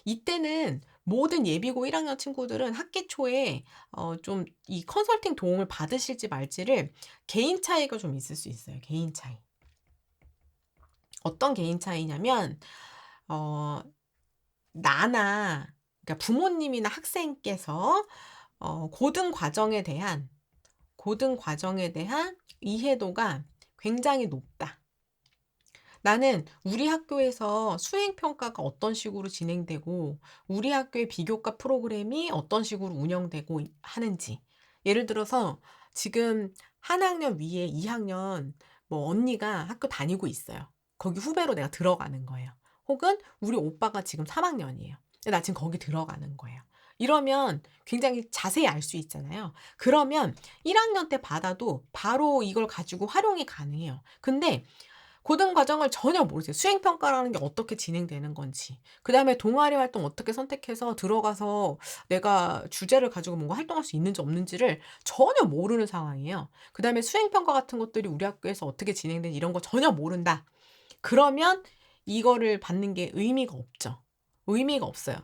이때는 모든 예비고 1 학년 친구들은 학기 초에 좀 이 컨설팅 도움을 받으실지 말지를 개인 차이가 좀 있을 수 있어요, 개인 차이. 어떤 개인 차이냐면 어 나나 그러니까 부모님이나 학생께서 고등 과정에 대한 이해도가 굉장히 높다. 나는 우리 학교에서 수행 평가가 어떤 식으로 진행되고 우리 학교의 비교과 프로그램이 어떤 식으로 운영되고 하는지. 예를 들어서 지금 한 학년 위에 2 학년 뭐 언니가 학교 다니고 있어요. 거기 후배로 내가 들어가는 거예요. 혹은 우리 오빠가 지금 3 학년이에요. 근데 나 지금 거기 들어가는 거예요. 이러면 굉장히 자세히 알 수 있잖아요. 그러면 1 학년 때 받아도 바로 이걸 가지고 활용이 가능해요. 근데 고등 과정을 전혀 모르세요. 수행 평가라는 게 어떻게 진행되는 건지. 그다음에 동아리 활동 어떻게 선택해서 들어가서 내가 주제를 가지고 뭔가 활동할 수 있는지 없는지를 전혀 모르는 상황이에요. 그다음에 수행 평가 같은 것들이 우리 학교에서 어떻게 진행되는지 이런 거 전혀 모른다. 그러면 이거를 받는 게 의미가 없죠. 의미가 없어요.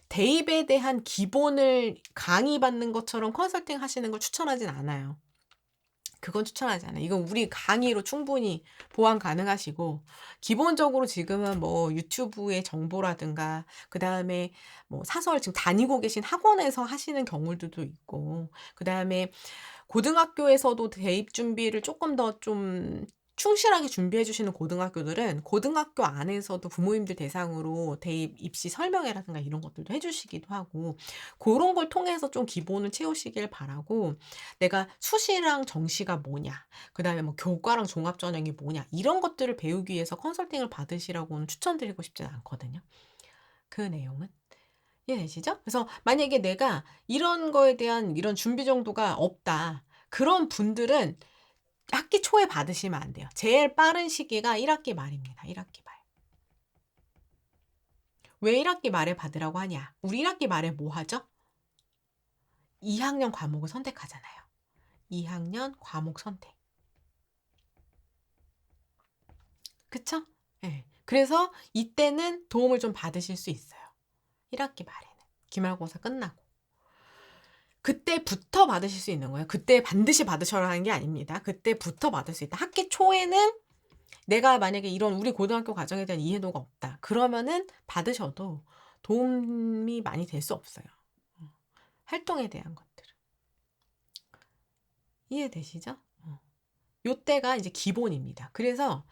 대입에 대한 기본을 강의받는 것처럼 컨설팅 하시는 걸 추천하진 않아요. 그건 추천하지 않아요. 이건 우리 강의로 충분히 보완 가능하시고 기본적으로 지금은 뭐 유튜브의 정보라든가 그다음에 뭐 사설 지금 다니고 계신 학원에서 하시는 경우들도 있고 그다음에 고등학교에서도 대입 준비를 쪼끔 더 좀 충실하게 준비해 주시는 고등학교들은 고등학교 안에서도 부모님들 대상으로 대입 입시 설명회라든가 이런 것들도 해 주시기도 하고 고런 걸 통해서 좀 기본을 채우시길 바라고 내가 수시랑 정시가 뭐냐 그다음에 뭐 교과랑 종합 전형이 뭐냐 이런 것들을 배우기 위해서 컨설팅을 받으시라고는 추천드리고 싶지는 않거든요, 그 내용은. 이해되시죠? 그래서 만약에 내가 이런 거에 대한 이런 준비 정도가 없다. 그런 분들은 학기 초에 받으시면 안 돼요. 제일 빠른 시기가 1 학기 말입니다. 1 학기 말. 왜 1 학기 말에 받으라고 하냐? 우리 1 학기 말에 뭐 하죠? 2 학년 과목을 선택하잖아요. 2 학년 과목 선택. 그쵸? 예. 그래서 이때는 도움을 좀 받으실 수 있어요. 1 학기 말에는. 기말고사 끝나고. 그때부터 받으실 수 있는 거예요. 그때 반드시 받으셔라 하는 게 아닙니다. 그때부터 받을 수 있다. 학기 초에는 내가 만약에 이런 우리 고등학교 과정에 대한 이해도가 없다. 그러면은 받으셔도 도움이 많이 될 수 없어요. 활동에 대한 것들은. 이해되시죠? 요때가 이제 기본입니다. 그래서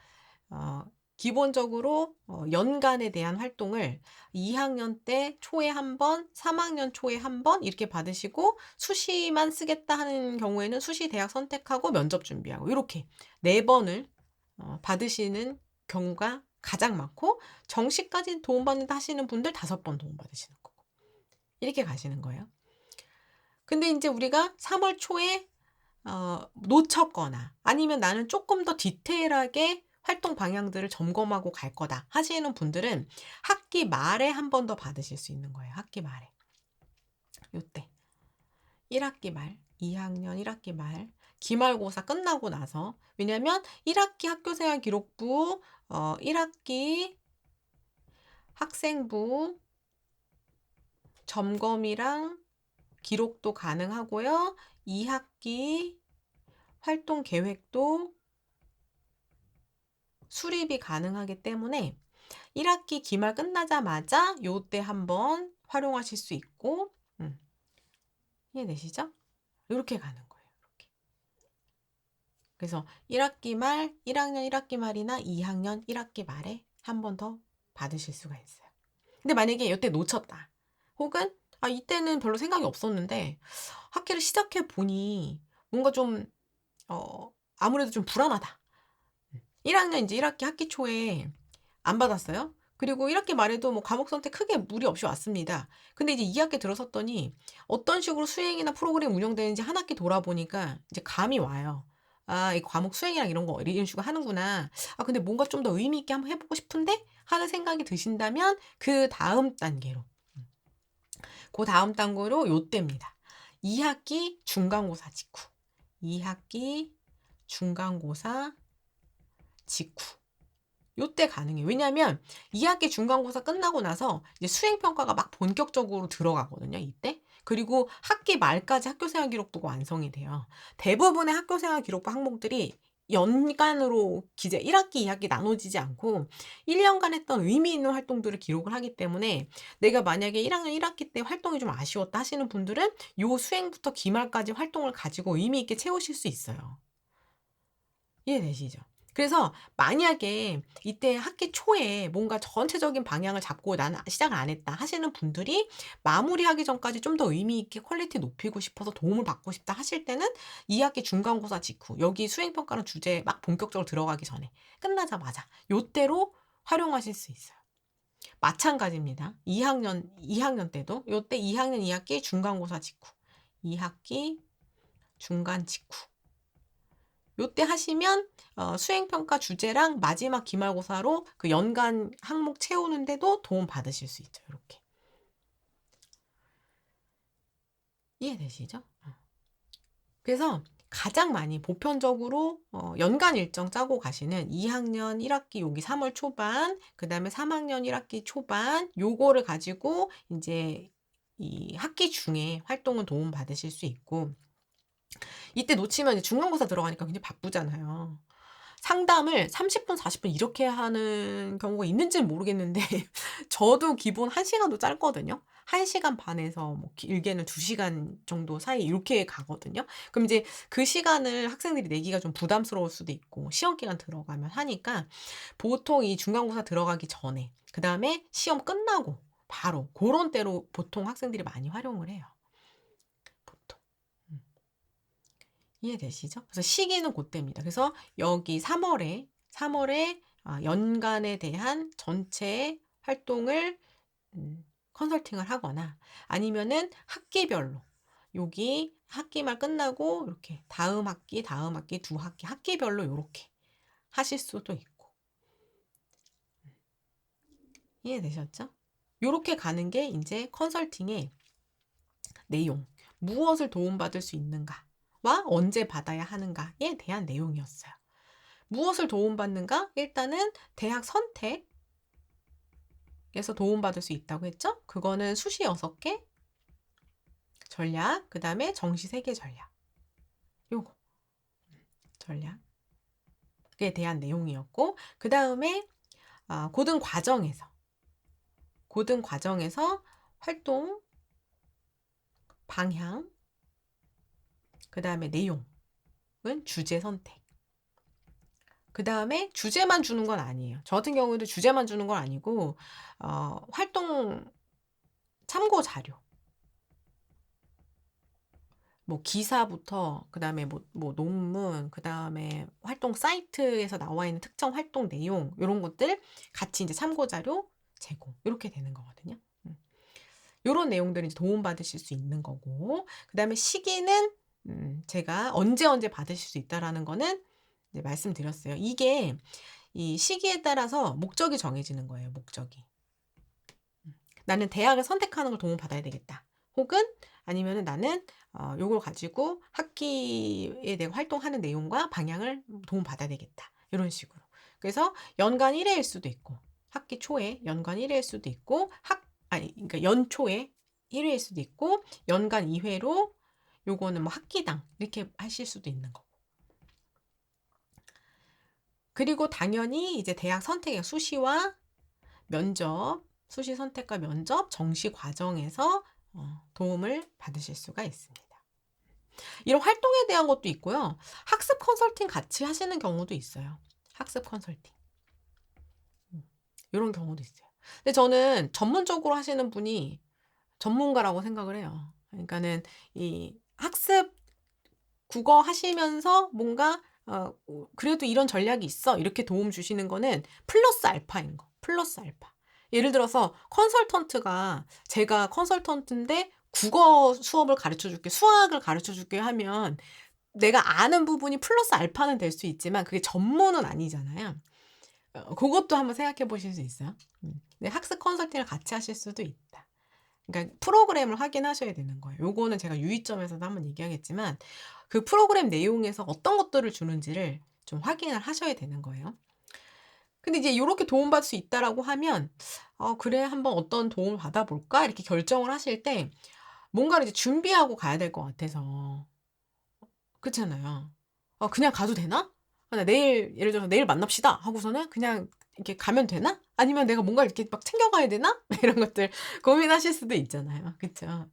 어 기본적으로 연간에 대한 활동을 2 학년 때 초에 한 번, 3 학년 초에 한 번 이렇게 받으시고 수시만 쓰겠다 하는 경우에는 수시 대학 선택하고 면접 준비하고 요렇게 4 번을 받으시는 경우가 가장 많고 정시까지 도움받는다 하시는 분들 5번 도움받으시는 거고. 이렇게 가시는 거예요. 근데 인제 우리가 3월 초에 놓쳤거나 아니면 '나는 쪼끔 더 디테일하게 활동 방향들을 점검하고 갈 거다.' 하시는 분들은 학기 말에 한 번 더 받으실 수 있는 거예요, 학기 말에. 요때. 1 학기 말, 2 학년 1 학기 말, 기말고사 끝나고 나서. 왜냐면 1 학기 학교생활 기록부 1 학기 학생부 점검이랑 기록도 가능하고요. 2학기 활동 계획도 수립이 가능하기 때문에 1학기 기말 끝나자마자 요때 한번 활용하실 수 있고, 이해되시죠? 이렇게 가는 거예요. 이렇게. 그래서 1학기 말, 1학년 1학기 말이나 2학년 1학기 말에 한 번 더 받으실 수가 있어요. 근데 만약에 이때 놓쳤다. 혹은 이때는 별로 생각이 없었는데 학기를 시작해 보니 뭔가 좀 아무래도 좀 불안하다. 1학년 이제 1학기 학기 초에 안 받았어요. 그리고 1학기 말에도 뭐 과목 선택 크게 무리 없이 왔습니다. 근데 이제 2학기 들어섰더니 어떤 식으로 수행이나 프로그램 운영되는지 한 학기 돌아보니까 이제 감이 와요. 이 과목 수행이랑 이런 거 이런 식으로 하는구나. 근데 뭔가 좀 더 의미 있게 한번 해보고 싶은데 하는 생각이 드신다면 그 다음 단계로, 그 다음 단계로 요때입니다. 2학기 중간고사 직후. 2학기 중간고사 직후. 요때 가능해요. 왜냐면 2학기 중간고사 끝나고 나서 이제 수행평가가 막 본격적으로 들어가거든요. 이때. 그리고 학기 말까지 학교생활 기록부가 완성이 돼요. 대부분의 학교생활 기록부 항목들이 연간으로 1학기, 2학기 나눠지지 않고 1년간 했던 의미 있는 활동들을 기록을 하기 때문에 내가 만약에 1학년 1학기 때 활동이 좀 아쉬웠다 하시는 분들은 요 수행부터 기말까지 활동을 가지고 의미 있게 채우실 수 있어요. 이해되시죠? 그래서 만약에 이때 학기 초에 뭔가 전체적인 방향을 잡고 나는 시작을 안 했다 하시는 분들이 마무리하기 전까지 좀 더 의미 있게 퀄리티 높이고 싶어서 도움을 받고 싶다 하실 때는 2학기 중간고사 직후, 여기 수행평가는 주제 막 본격적으로 들어가기 전에 끝나자마자 요때로 활용하실 수 있어요. 마찬가지입니다. 2학년 때도 요때 2학년 2학기 중간고사 직후, 2학기 중간 직후 요때 하시면 수행평가 주제랑 마지막 기말고사로 그 연간 항목 채우는데도 도움 받으실 수 있죠. 이렇게. 이해되시죠? 그래서 가장 많이 보편적으로 연간 일정 짜고 가시는 2학년 1학기 여기 3월 초반, 그 다음에 3학년 1학기 초반 요거를 가지고 이제 이 학기 중에 활동은 도움 받으실 수 있고, 이때 놓치면 중간고사 들어가니까 굉장히 바쁘잖아요. 상담을 30분, 40분 이렇게 하는 경우가 있는지는 모르겠는데 저도 기본 1시간도 짧거든요. 1시간 반에서 뭐 길게는 2시간 정도 사이 이렇게 가거든요. 그럼 이제 그 시간을 학생들이 내기가 좀 부담스러울 수도 있고 시험 기간 들어가면 하니까 보통 이 중간고사 들어가기 전에, 그다음에 시험 끝나고 바로 그런 때로 보통 학생들이 많이 활용을 해요. 보통. 이해되시죠? 그래서 시기는 그때입니다. 그래서 여기 3월에 연간에 대한 전체 활동을 컨설팅을 하거나 아니면은 학기별로 여기 학기말 끝나고 이렇게 다음 학기, 두 학기별로 이렇게 하실 수도 있고. 이해되셨죠? 이렇게 가는 게 이제 컨설팅의 내용, 무엇을 도움받을 수 있는가와 언제 받아야 하는가에 대한 내용이었어요. 무엇을 도움받는가? 일단은 대학 선택에서 도움받을 수 있다고 했죠? 그거는 수시 6개 전략, 그 다음에 정시 3개 전략. 요거 전략에 대한 내용이었고, 그 다음에 고등 과정에서 활동 방향, 그 다음에 내용은 주제 선택. 그 다음에 주제만 주는 건 아니에요. 저 같은 경우도 주제만 주는 건 아니고 활동 참고 자료, 뭐 기사부터 그 다음에 뭐 논문, 그 다음에 활동 사이트에서 나와 있는 특정 활동 내용 이런 것들 같이 이제 참고 자료 제공 이렇게 되는 거거든요. 이런 내용들이 이제 도움 받으실 수 있는 거고, 그 다음에 시기는 제가 언제 받으실 수 있다라는 거는 이제 말씀드렸어요. 이게 이 시기에 따라서 목적이 정해지는 거예요. 목적이. 나는 대학을 선택하는 걸 도움 받아야 되겠다. 혹은 아니면은 나는 요걸 가지고 학기에 내가 활동하는 내용과 방향을 도움 받아야 되겠다. 이런 식으로. 그래서 연간 1회일 수도 있고, 학기 초에 연간 1회일 수도 있고, 그러니까 연초에 1회일 수도 있고 연간 2회로 요거는 뭐 학기당 이렇게 하실 수도 있는 거고. 그리고 당연히 이제 대학 선택의 수시와 면접, 수시 선택과 면접, 정시 과정에서 도움을 받으실 수가 있습니다. 이런 활동에 대한 것도 있고요. 학습 컨설팅 같이 하시는 경우도 있어요. 학습 컨설팅. 이런 경우도 있어요. 근데 저는 전문적으로 하시는 분이 전문가라고 생각을 해요. 그러니까는 이 학습 국어 하시면서 뭔가 그래도 이런 전략이 있어 이렇게 도움 주시는 거는 플러스 알파인 거. 플러스 알파. 예를 들어서 컨설턴트가 제가 컨설턴트인데 국어 수업을 가르쳐 줄게, 수학을 가르쳐 줄게 하면 내가 아는 부분이 플러스 알파는 될 수 있지만 그게 전문은 아니잖아요. 그것도 한번 생각해 보실 수 있어요. 근데 학습 컨설팅을 같이 하실 수도 있다. 그러니까 프로그램을 확인하셔야 되는 거예요. 요거는 제가 유의점에서도 한번 얘기하겠지만 그 프로그램 내용에서 어떤 것들을 주는지를 좀 확인을 하셔야 되는 거예요. 근데 이제 요렇게 도움받을 수 있다라고 하면 그래 한번 어떤 도움을 받아볼까 이렇게 결정을 하실 때 뭔가를 이제 준비하고 가야 될 것 같아서. 그렇잖아요. 그냥 가도 되나? 나 내일 예를 들어서 "내일 만납시다." 하고서는 그냥 이렇게 가면 되나? 아니면 내가 뭔가 이렇게 막 챙겨가야 되나? 이런 것들 고민하실 수도 있잖아요. 그쵸?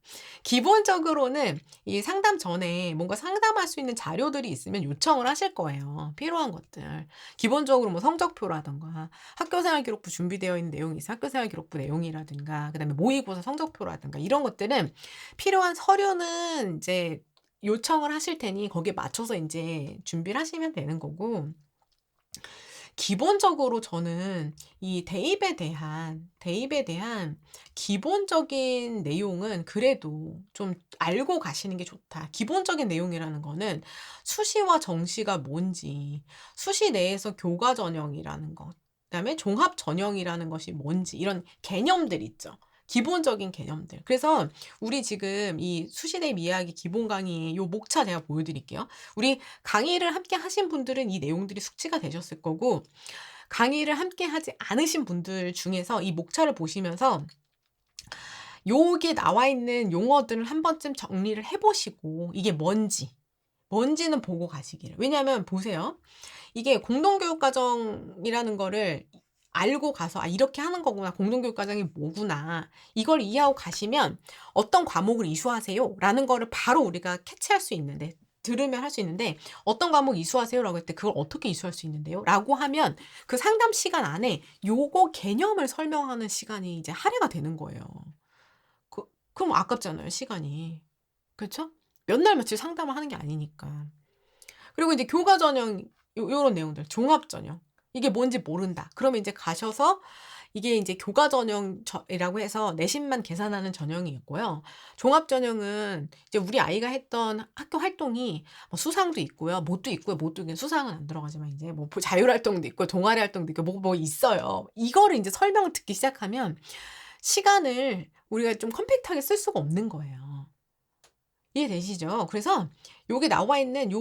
기본적으로는 이 상담 전에 뭔가 상담할 수 있는 자료들이 있으면 요청을 하실 거예요, 필요한 것들. 기본적으로 뭐 성적표라든가 학교생활 기록부 준비되어 있는 내용이 있어요. 학교생활 기록부 내용이라든가 그다음에 모의고사 성적표라든가 이런 것들은 필요한 서류는 인제 요청을 하실 테니 거기에 맞춰서 인제 준비를 하시면 되는 거고 기본적으로 저는 이 대입에 대한 기본적인 내용은 그래도 좀 알고 가시는 게 좋다. 기본적인 내용이라는 거는 수시와 정시가 뭔지, 수시 내에서 교과 전형이라는 것, 그다음에 종합 전형이라는 것이 뭔지 이런 개념들 있죠. 기본적인 개념들. 그래서 우리 지금 이 수시 대입 이해하기 기본 강의 요 목차 제가 보여 드릴게요. 우리 강의를 함께 하신 분들은 이 내용들이 숙지가 되셨을 거고 강의를 함께 하지 않으신 분들 중에서 이 목차를 보시면서 여기에 나와 있는 용어들을 한 번쯤 정리를 해 보시고 이게 뭔지는 보고 가시기를. 왜냐하면 보세요. 이게 공동교육과정이라는 거를 알고 가서 '아 이렇게 하는 거구나. 공동교육과정이 뭐구나.' 이걸 이해하고 가시면 "어떤 과목을 이수하세요?"라는 거를 바로 우리가 캐치할 수 있는데 들으면 할 수 있는데 "어떤 과목 이수하세요?"라고 할 때 "그걸 어떻게 이수할 수 있는데요?" 라고 하면 그 상담 시간 안에 요거 개념을 설명하는 시간이 이제 할애가 되는 거예요. 그 그럼 아깝잖아요, 시간이. 그쵸? 몇 날 며칠 상담을 하는 게 아니니까. 그리고 이제 교과 전형 요런 내용들 종합 전형 이게 뭔지 모른다. 그러면 인제 가셔서 이게 인제 교과 전형 이라고 해서 내신만 계산하는 전형이 있고요. 종합 전형은 이제 우리 아이가 했던 학교 활동이 뭐 수상도 있고요. 못도 있고요. 못도 수상은 안 들어가지만 인제 뭐 자율 활동도 있고 동아리 활동도 있고 뭐 있어요. 이거를 인제 설명을 듣기 시작하면 시간을 우리가 좀 컴팩트하게 쓸 수가 없는 거예요. 이해되시죠? 그래서 여기 나와 있는 요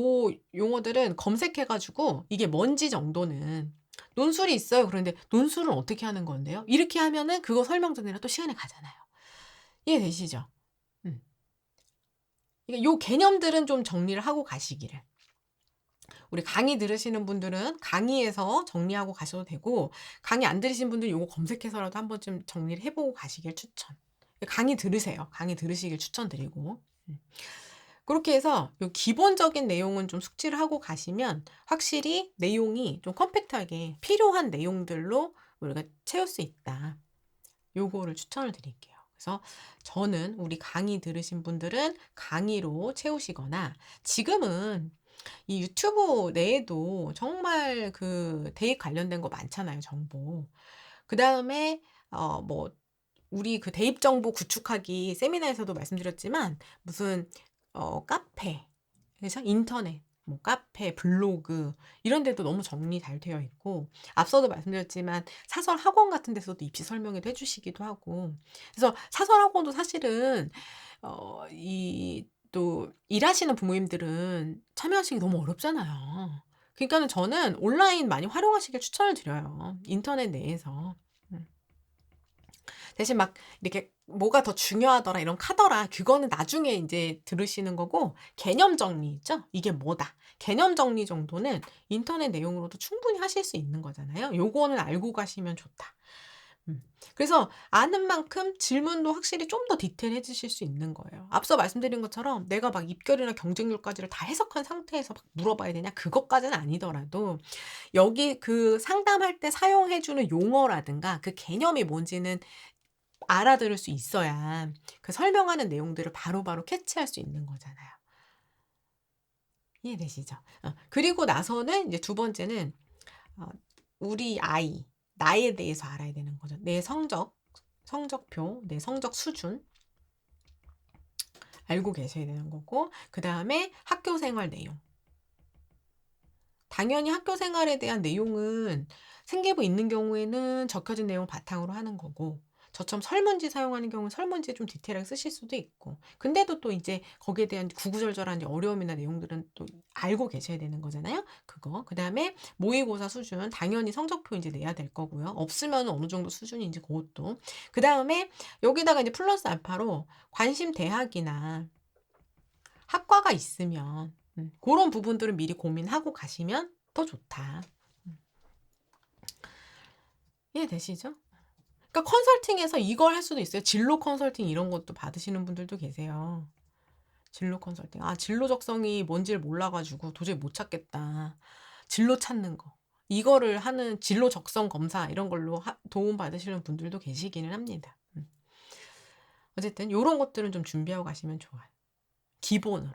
용어들은 검색해 가지고 이게 뭔지 정도는 논술이 있어요. 그런데 논술은 어떻게 하는 건데요? 이렇게 하면은 그거 설명 듣느라 또 시간이 가잖아요. 이해되시죠? 음. 그러니까 요 개념들은 좀 정리를 하고 가시기를. 우리 강의 들으시는 분들은 강의에서 정리하고 가셔도 되고 강의 안 들으신 분들은 요거 검색해서라도 한 번쯤 정리를 해 보고 가시길 추천. 강의 들으세요. 강의 들으시길 추천드리고. 그렇게 해서 요 기본적인 내용은 좀 숙지를 하고 가시면 확실히 내용이 좀 컴팩트하게 필요한 내용들로 우리가 채울 수 있다. 요거를 추천을 드릴게요. 그래서 저는 우리 강의 들으신 분들은 강의로 채우시거나 지금은 이 유튜브 내에도 정말 그 대입 관련된 거 많잖아요, 정보. 그다음에 뭐 우리 그 대입 정보 구축하기 세미나에서도 말씀드렸지만 무슨 카페 그래서 인터넷 뭐 카페, 블로그 이런 데도 너무 정리 잘 되어 있고 앞서도 말씀드렸지만 사설 학원 같은 데서도 입시 설명회도 해 주시기도 하고 그래서 사설 학원도 사실은 이 또 일하시는 부모님들은 참여하시기 너무 어렵잖아요. 그러니까는 저는 온라인 많이 활용하시길 추천을 드려요, 인터넷 내에서. 음. 대신 막 이렇게 뭐가 더 중요하더라 이런 카더라 그거는 나중에 인제 들으시는 거고 개념 정리 있죠? 이게 뭐다. 개념 정리 정도는 인터넷 내용으로도 충분히 하실 수 있는 거잖아요. 요거는 알고 가시면 좋다. 음. 그래서 아는 만큼 질문도 확실히 좀 더 디테일해지실 수 있는 거예요. 앞서 말씀드린 것처럼 내가 막 입결이나 경쟁률까지를 다 해석한 상태에서 막 물어봐야 되냐 그것까지는 아니더라도 여기 그 상담할 때 사용해 주는 용어라든가 그 개념이 뭔지는 알아들을 수 있어야 그 설명하는 내용들을 바로바로 캐치할 수 있는 거잖아요. 이해되시죠? 그리고 나서는 이제 두 번째는 어 우리 아이, 나에 대해서 알아야 되는 거죠. 내 성적, 성적표, 내 성적 수준 알고 계셔야 되는 거고 그다음에 학교 생활 내용. 당연히 학교 생활에 대한 내용은 생계부 있는 경우에는 적혀진 내용을 바탕으로 하는 거고 저처럼 설문지 사용하는 경우는 설문지에 좀 디테일하게 쓰실 수도 있고 근데도 또 이제 거기에 대한 구구절절한 이제 어려움이나 내용들은 또 알고 계셔야 되는 거잖아요. 그거. 그다음에 모의고사 수준 당연히 성적표 인제 내야 될 거고요. 없으면 어느 정도 수준인지 고것도. 그다음에 여기다가 이제 플러스 알파로 관심 대학이나 학과가 있으면 고런 부분들은 미리 고민하고 가시면 더 좋다. 음. 이해되시죠? 그러니까 컨설팅에서 이걸 할 수도 있어요. 진로 컨설팅 이런 것도 받으시는 분들도 계세요. 진로 컨설팅. 아 진로 적성이 뭔지를 몰라 가지고 도저히 못 찾겠다. 진로 찾는 거. 이거를 하는 진로 적성 검사 이런 걸로 도움 받으시는 분들도 계시기는 합니다. 어쨌든 요런 것들은 좀 준비하고 가시면 좋아요. 기본으로.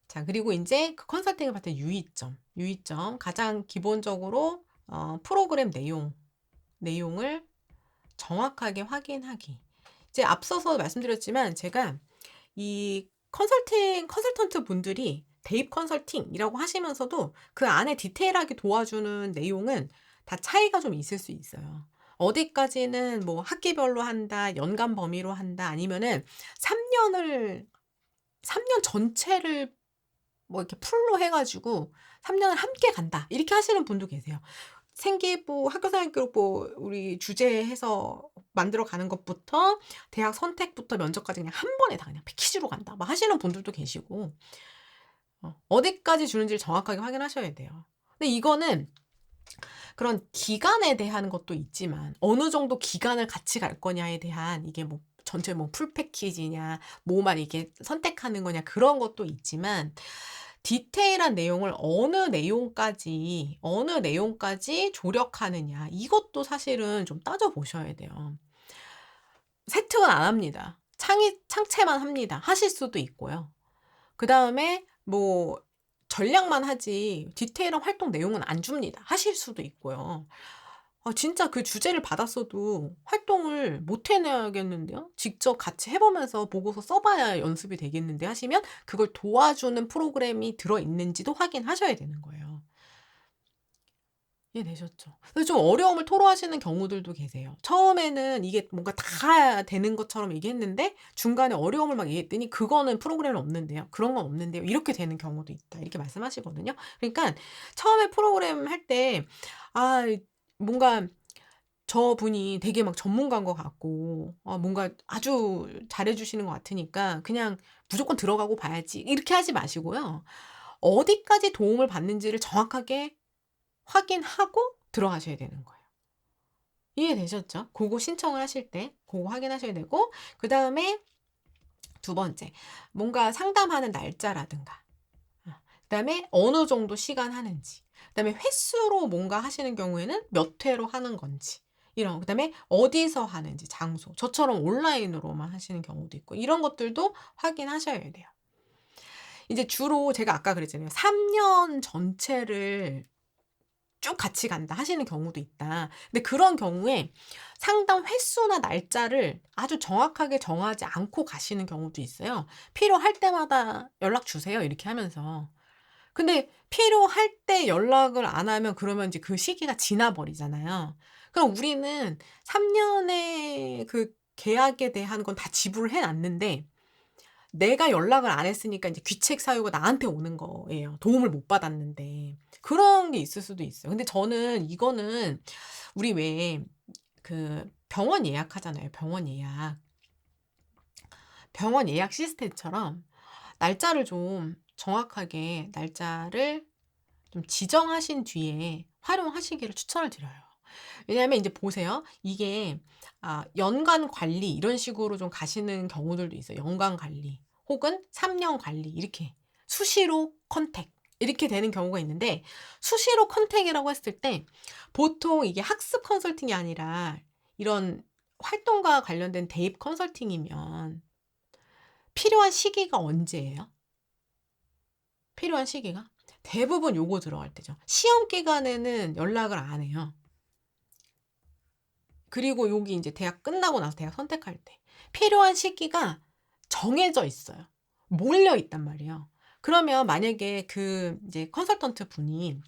자 그리고 인제 그 컨설팅을 받을 때 유의점 가장 기본적으로 프로그램 내용을 정확하게 확인하기. 이제 앞서서 말씀드렸지만 제가 이 컨설턴트 분들이 대입 컨설팅이라고 하시면서도 그 안에 디테일하게 도와주는 내용은 다 차이가 좀 있을 수 있어요. 어디까지는 뭐 학기별로 한다, 연간 범위로 한다, 아니면은 3 년을 3년 전체를 뭐 이렇게 풀로 해 가지고 3 년을 함께 간다. 이렇게 하시는 분도 계세요. 생기부 학교생활기록부 우리 주제해서 만들어 가는 것부터 대학 선택부터 면접까지 그냥 한 번에 다 그냥 패키지로 간다. 막 하시는 분들도 계시고 어디까지 주는지를 정확하게 확인하셔야 돼요. 근데 이거는 그런 기간에 대한 것도 있지만 어느 정도 기간을 같이 갈 거냐에 대한 이게 뭐 전체 뭐 풀 패키지냐 뭐만 이렇게 선택하는 거냐 그런 것도 있지만 디테일한 내용을 어느 내용까지 조력하느냐 이것도 사실은 좀 따져 보셔야 돼요. 세특은 안 합니다. 창체만 합니다. 하실 수도 있고요. 그다음에 뭐 전략만 하지 디테일한 활동 내용은 안 줍니다. 하실 수도 있고요. 진짜 그 주제를 받았어도 활동을 못 해내야겠는데요. 직접 같이 해 보면서 보고서 써 봐야 연습이 되겠는데 하시면 그걸 도와주는 프로그램이 들어 있는지도 확인하셔야 되는 거예요. 이해되셨죠? 그래서 좀 어려움을 토로하시는 경우들도 계세요. 처음에는 이게 뭔가 다 되는 것처럼 얘기했는데 중간에 어려움을 막 얘기했더니 "그거는 프로그램에 없는데요. 그런 건 없는데요." 이렇게 되는 경우도 있다. 이렇게 말씀하시거든요. 그러니깐 처음에 프로그램 할 때 아 뭔가 저분이 되게 막 전문가인 것 같고 뭔가 아주 잘해 주시는 것 같으니까 그냥 '무조건 들어가고 봐야지.' 이렇게 하지 마시고요. 어디까지 도움을 받는지를 정확하게 확인하고 들어가셔야 되는 거예요. 이해되셨죠? 고거 신청을 하실 때 고거 확인하셔야 되고 그다음에 두 번째 뭔가 상담하는 날짜라든가 그다음에 어느 정도 시간 하는지 그다음에 횟수로 뭔가 하시는 경우에는 몇 회로 하는 건지 이런 그다음에 어디서 하는지 장소 저처럼 온라인으로만 하시는 경우도 있고 이런 것들도 확인하셔야 돼요. 이제 주로 제가 아까 그랬잖아요. 3년 전체를 쭉 같이 간다 하시는 경우도 있다. 근데 그런 경우에 상담 횟수나 날짜를 아주 정확하게 정하지 않고 가시는 경우도 있어요. "필요할 때마다 연락 주세요." 이렇게 하면서. 근데 필요할 때 연락을 안 하면 그러면 이제 그 시기가 지나 버리잖아요. 그럼 우리는 3 년의 그 계약에 대한 건 다 지불을 해 놨는데 내가 연락을 안 했으니까 인제 귀책 사유가 나한테 오는 거예요, 도움을 못 받았는데. 그런 게 있을 수도 있어요. 근데 저는 이거는 우리 왜 그 병원 예약하잖아요, 병원 예약. 병원 예약 시스템처럼 날짜를 좀 정확하게 날짜를 좀 지정하신 뒤에 활용하시기를 추천을 드려요. 왜냐하면 인제 보세요. 이게 연간 관리 이런 식으로 좀 가시는 경우들도 있어요. 연간 관리 혹은 3년 관리 이렇게 수시로 컨택 이렇게 되는 경우가 있는데, 수시로 컨택이라고 했을 때 보통 이게 학습 컨설팅이 아니라 이런 활동과 관련된 대입 컨설팅이면 필요한 시기가 언제예요? 필요한 시기가? 대부분 요거 들어갈 때죠. 시험 기간에는 연락을 안 해요. 그리고 여기 인제 대학 끝나고 나서 대학 선택할 때 필요한 시기가 정해져 있어요. 몰려 있단 말이에요. 그러면 만약에 그 이제 컨설턴트 분이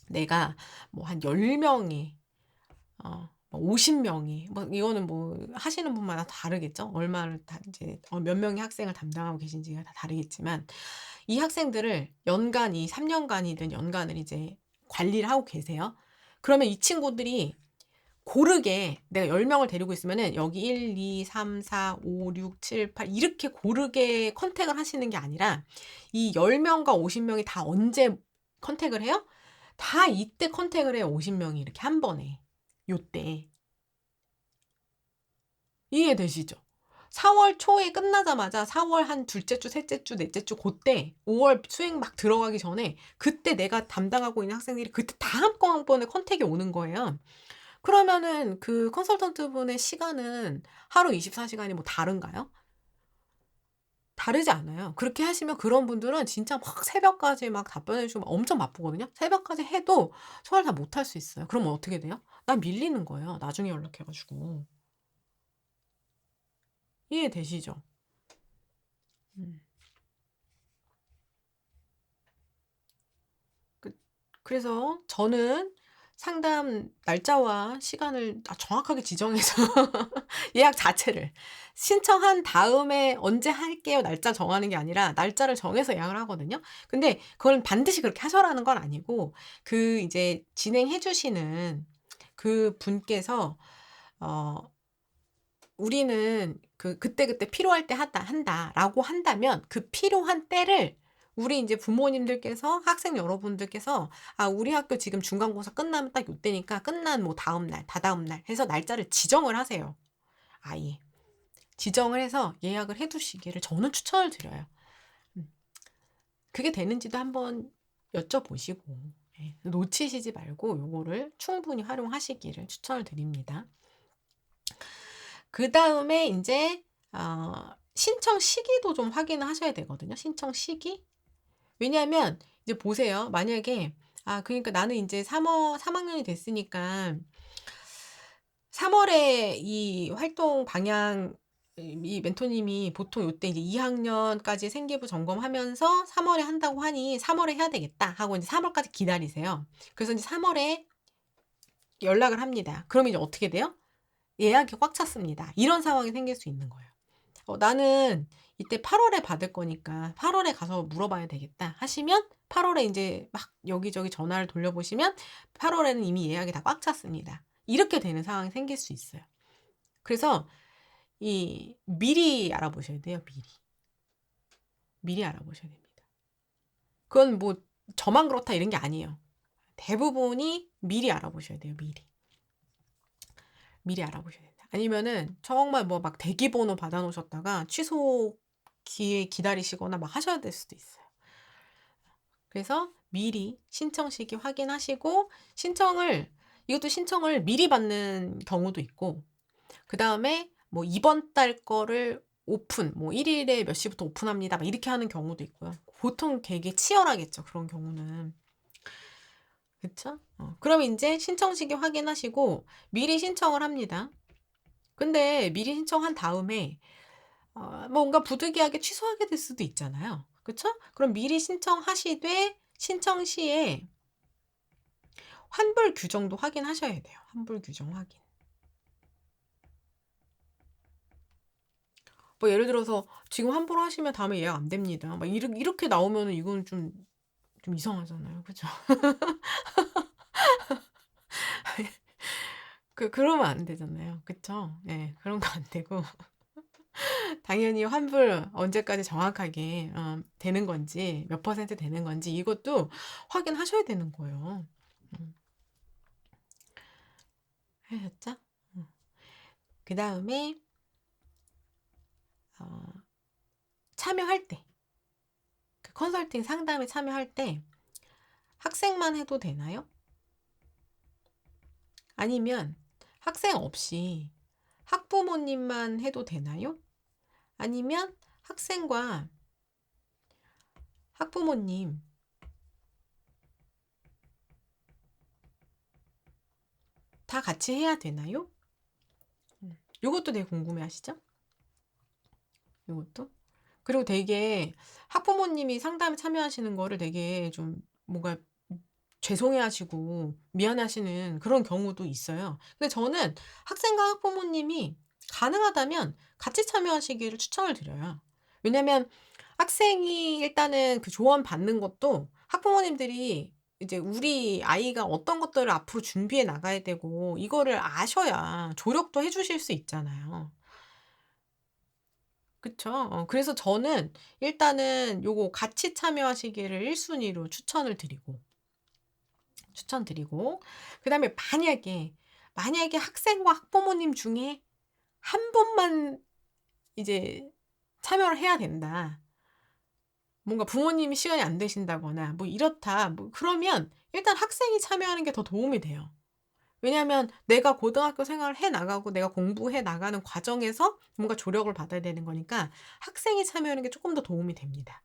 내가 뭐 한 10 명이 뭐 50 명이 뭐 이거는 뭐 하시는 분마다 다르겠죠. 얼마를 다 인제 몇 명의 학생을 담당하고 계신지가 다 다르겠지만, 이 학생들을 연간 이 3 년간이든 연간을 이제 관리를 하고 계세요. 그러면 이 친구들이 고르게 내가 10 명을 데리고 있으면은 여기 1, 2, 3, 4, 5, 6, 7, 8 이렇게 고르게 컨택을 하시는 게 아니라 이 10 명과 50 명이 다 언제 컨택을 해요? 다 이때 컨택을 해요, 50 명이 이렇게 한 번에. 요때. 이해되시죠? 4월 초에 끝나자마자 4월 한 둘째 주, 셋째 주, 넷째 주 고때 5월 수행 막 들어가기 전에 그때 내가 담당하고 있는 학생들이 그때 다 한꺼번에 컨택이 오는 거예요. 그러면은 그 컨설턴트 분의 시간은 하루 24 시간이 뭐 다른가요? 다르지 않아요. 그렇게 하시면 그런 분들은 진짜 막 새벽까지 막 답변해 주고 막 엄청 바쁘거든요. 새벽까지 해도 소화를 다 못할 수 있어요. 그러면 어떻게 돼요? 난 밀리는 거예요, 나중에 연락해 가지고. 이해되시죠? 음. 그 그래서 저는 상담 날짜와 시간을 정확하게 지정해서 예약 자체를 신청한 다음에 "언제 할게요." 날짜 정하는 게 아니라 날짜를 정해서 예약을 하거든요. 근데 그걸 반드시 그렇게 하셔라는 건 아니고, 그 이제 진행해 주시는 그분께서 어 "우리는 그때그때 필요할 때 한다."라고 한다면 그 필요한 때를 우리 인제 부모님들께서 학생 여러분들께서 우리 학교 지금 중간고사 끝나면 딱 요때니까 끝난 뭐 다음 날, 다다음 날 해서 날짜를 지정을 하세요, 아예. 지정을 해서 예약을 해 두시기를 저는 추천을 드려요. 음. 그게 되는지도 한번 여쭤보시고, 예, 놓치시지 말고 요거를 충분히 활용하시기를 추천을 드립니다. 그다음에 인제 신청 시기도 좀 확인을 하셔야 되거든요, 신청 시기. 왜냐하면 이제 보세요. 만약에 그러니까 나는 인제 3 학년이 됐으니까 3 월에 이 활동 방향 이 멘토님이 보통 요때 이제 2 학년까지 생기부 점검하면서 3 월에 한다고 하니 3 월에 해야 되겠다 하고 인제 3 월까지 기다리세요. 그래서 인제 3 월에 연락을 합니다. 그러면 이제 어떻게 돼요? 예약이 꽉 찼습니다. 이런 상황이 생길 수 있는 거예요. 나는 이때 8 월에 받을 거니까 8 월에 가서 물어봐야 되겠다 하시면 8 월에 인제 막 여기저기 전화를 돌려보시면 8 월에는 이미 예약이 다 꽉 찼습니다. 이렇게 되는 상황이 생길 수 있어요. 그래서 미리 알아보셔야 돼요, 미리. 미리 알아보셔야 됩니다. 그건 뭐 저만 그렇다 이런 게 아니에요. 대부분이 미리 알아보셔야 돼요, 미리. 미리 알아보셔야 된다. 아니면은 정말 뭐 막 대기번호 받아 놓으셨다가 취소 기회 기다리시거나 막 하셔야 될 수도 있어요. 그래서 미리 신청 시기 확인하시고, 이것도 신청을 미리 받는 경우도 있고, 그다음에 뭐 이번 달 거를 오픈 뭐 1 일에 몇 시부터 오픈합니다 막 이렇게 하는 경우도 있고요. 보통 되게 치열하겠죠, 그런 경우는. 그쵸? 그럼 인제 신청 시기 확인하시고 미리 신청을 합니다. 근데 미리 신청한 다음에 뭔가 부득이하게 취소하게 될 수도 있잖아요. 그쵸? 그럼 미리 신청하시되 신청 시에 환불 규정도 확인하셔야 돼요. 환불 규정 확인. 뭐 예를 들어서 "지금 환불하시면 다음에 예약 안 됩니다." 막 이렇게 나오면은 이거는 좀 이상하잖아요. 그죠? 그러면 안 되잖아요. 그쵸? 예. 그런 거 안 되고 당연히 환불 언제까지 정확하게 되는 건지 몇 퍼센트 되는 건지 이것도 확인하셔야 되는 거예요. 음. 하셨죠? 그다음에 어 참여할 때 그 컨설팅 상담에 참여할 때 학생만 해도 되나요? 아니면 학생 없이 학부모님만 해도 되나요? 아니면 학생과 학부모님 다 같이 해야 되나요? 요것도 되게 궁금해 하시죠? 요것도? 그리고 되게 학부모님이 상담에 참여하시는 거를 되게 좀 뭔가 죄송해하시고 미안해하시는 그런 경우도 있어요. 근데 저는 학생과 학부모님이 가능하다면 같이 참여하시기를 추천을 드려요. 왜냐면 학생이 일단은 그 조언 받는 것도 학부모님들이 이제 우리 아이가 어떤 것들을 앞으로 준비해 나가야 되고 이거를 아셔야 조력도 해 주실 수 있잖아요. 그쵸. 그래서 저는 일단은 요거 같이 참여하시기를 1 순위로 추천드리고 그다음에 만약에 학생과 학부모님 중에 한 분만 이제 참여를 해야 된다. 뭔가 부모님이 시간이 안 되신다거나 뭐 이렇다. 뭐 그러면 일단 학생이 참여하는 게 더 도움이 돼요. 왜냐하면 내가 고등학교 생활을 해 나가고 내가 공부해 나가는 과정에서 뭔가 조력을 받아야 되는 거니까 학생이 참여하는 게 쪼끔 더 도움이 됩니다.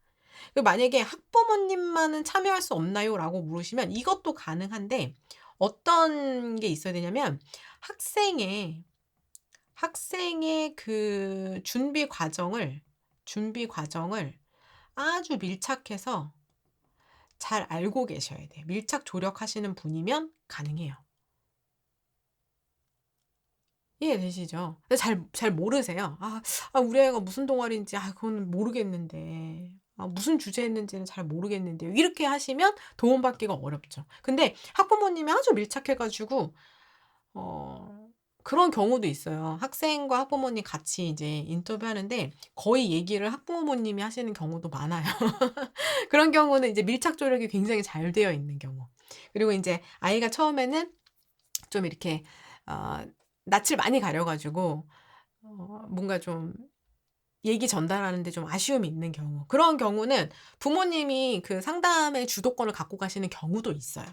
만약에 "학부모님만은 참여할 수 없나요?"라고 물으시면 이것도 가능한데 어떤 게 있어야 되냐면 학생의 그 준비 과정을 아주 밀착해서 잘 알고 계셔야 돼요. 밀착 조력하시는 분이면 가능해요. 이해되시죠? 근데 잘 모르세요. 우리 애가 무슨 동아리인지 그거는 모르겠는데. 무슨 주제 했는지는 잘 모르겠는데요." 이렇게 하시면 도움받기가 어렵죠. 근데 학부모님이 아주 밀착해 가지고 어 그런 경우도 있어요. 학생과 학부모님 같이 이제 인터뷰하는데 거의 얘기를 학부모님이 하시는 경우도 많아요. 그런 경우는 이제 밀착 조력이 굉장히 잘 되어 있는 경우. 그리고 인제 아이가 처음에는 좀 이렇게 어 낯을 많이 가려 가지고 뭔가 좀 얘기 전달하는 데 좀 아쉬움이 있는 경우. 그런 경우는 부모님이 그 상담의 주도권을 갖고 가시는 경우도 있어요.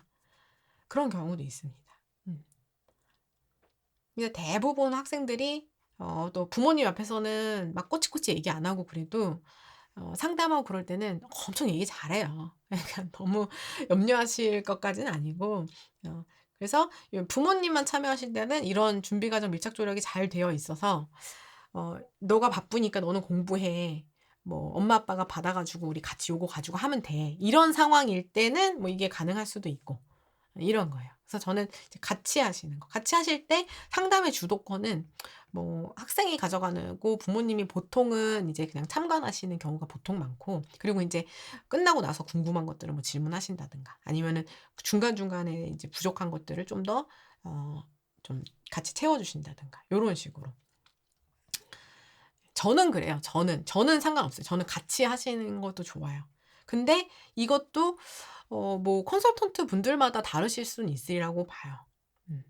그런 경우도 있습니다. 음. 근데 대부분 학생들이 또 부모님 앞에서는 막 꼬치꼬치 얘기 안 하고 그래도 상담하고 그럴 때는 엄청 얘기 잘해요. 그러니까 너무 염려하실 것까지는 아니고 어 그래서 요 부모님만 참여하실 때는 이런 준비 과정 밀착 조력이 잘 되어 있어서 "너가 바쁘니까 너는 공부해. 뭐 엄마 아빠가 받아 가지고 우리 같이 요거 가지고 하면 돼." 이런 상황일 때는 뭐 이게 가능할 수도 있고 이런 거예요. 그래서 저는 이제 같이 하시는 거. 같이 하실 때 상담의 주도권은 뭐 학생이 가져가고 부모님이 보통은 이제 그냥 참관하시는 경우가 보통 많고 그리고 인제 끝나고 나서 궁금한 것들을 뭐 질문하신다든가 아니면은 중간중간에 이제 부족한 것들을 좀 더 좀 같이 채워 주신다든가 요런 식으로. 저는 그래요. 저는 상관없어요. 저는 같이 하시는 것도 좋아요. 근데 이것도 뭐 컨설턴트 분들마다 다르실 수는 있으리라고 봐요. 음.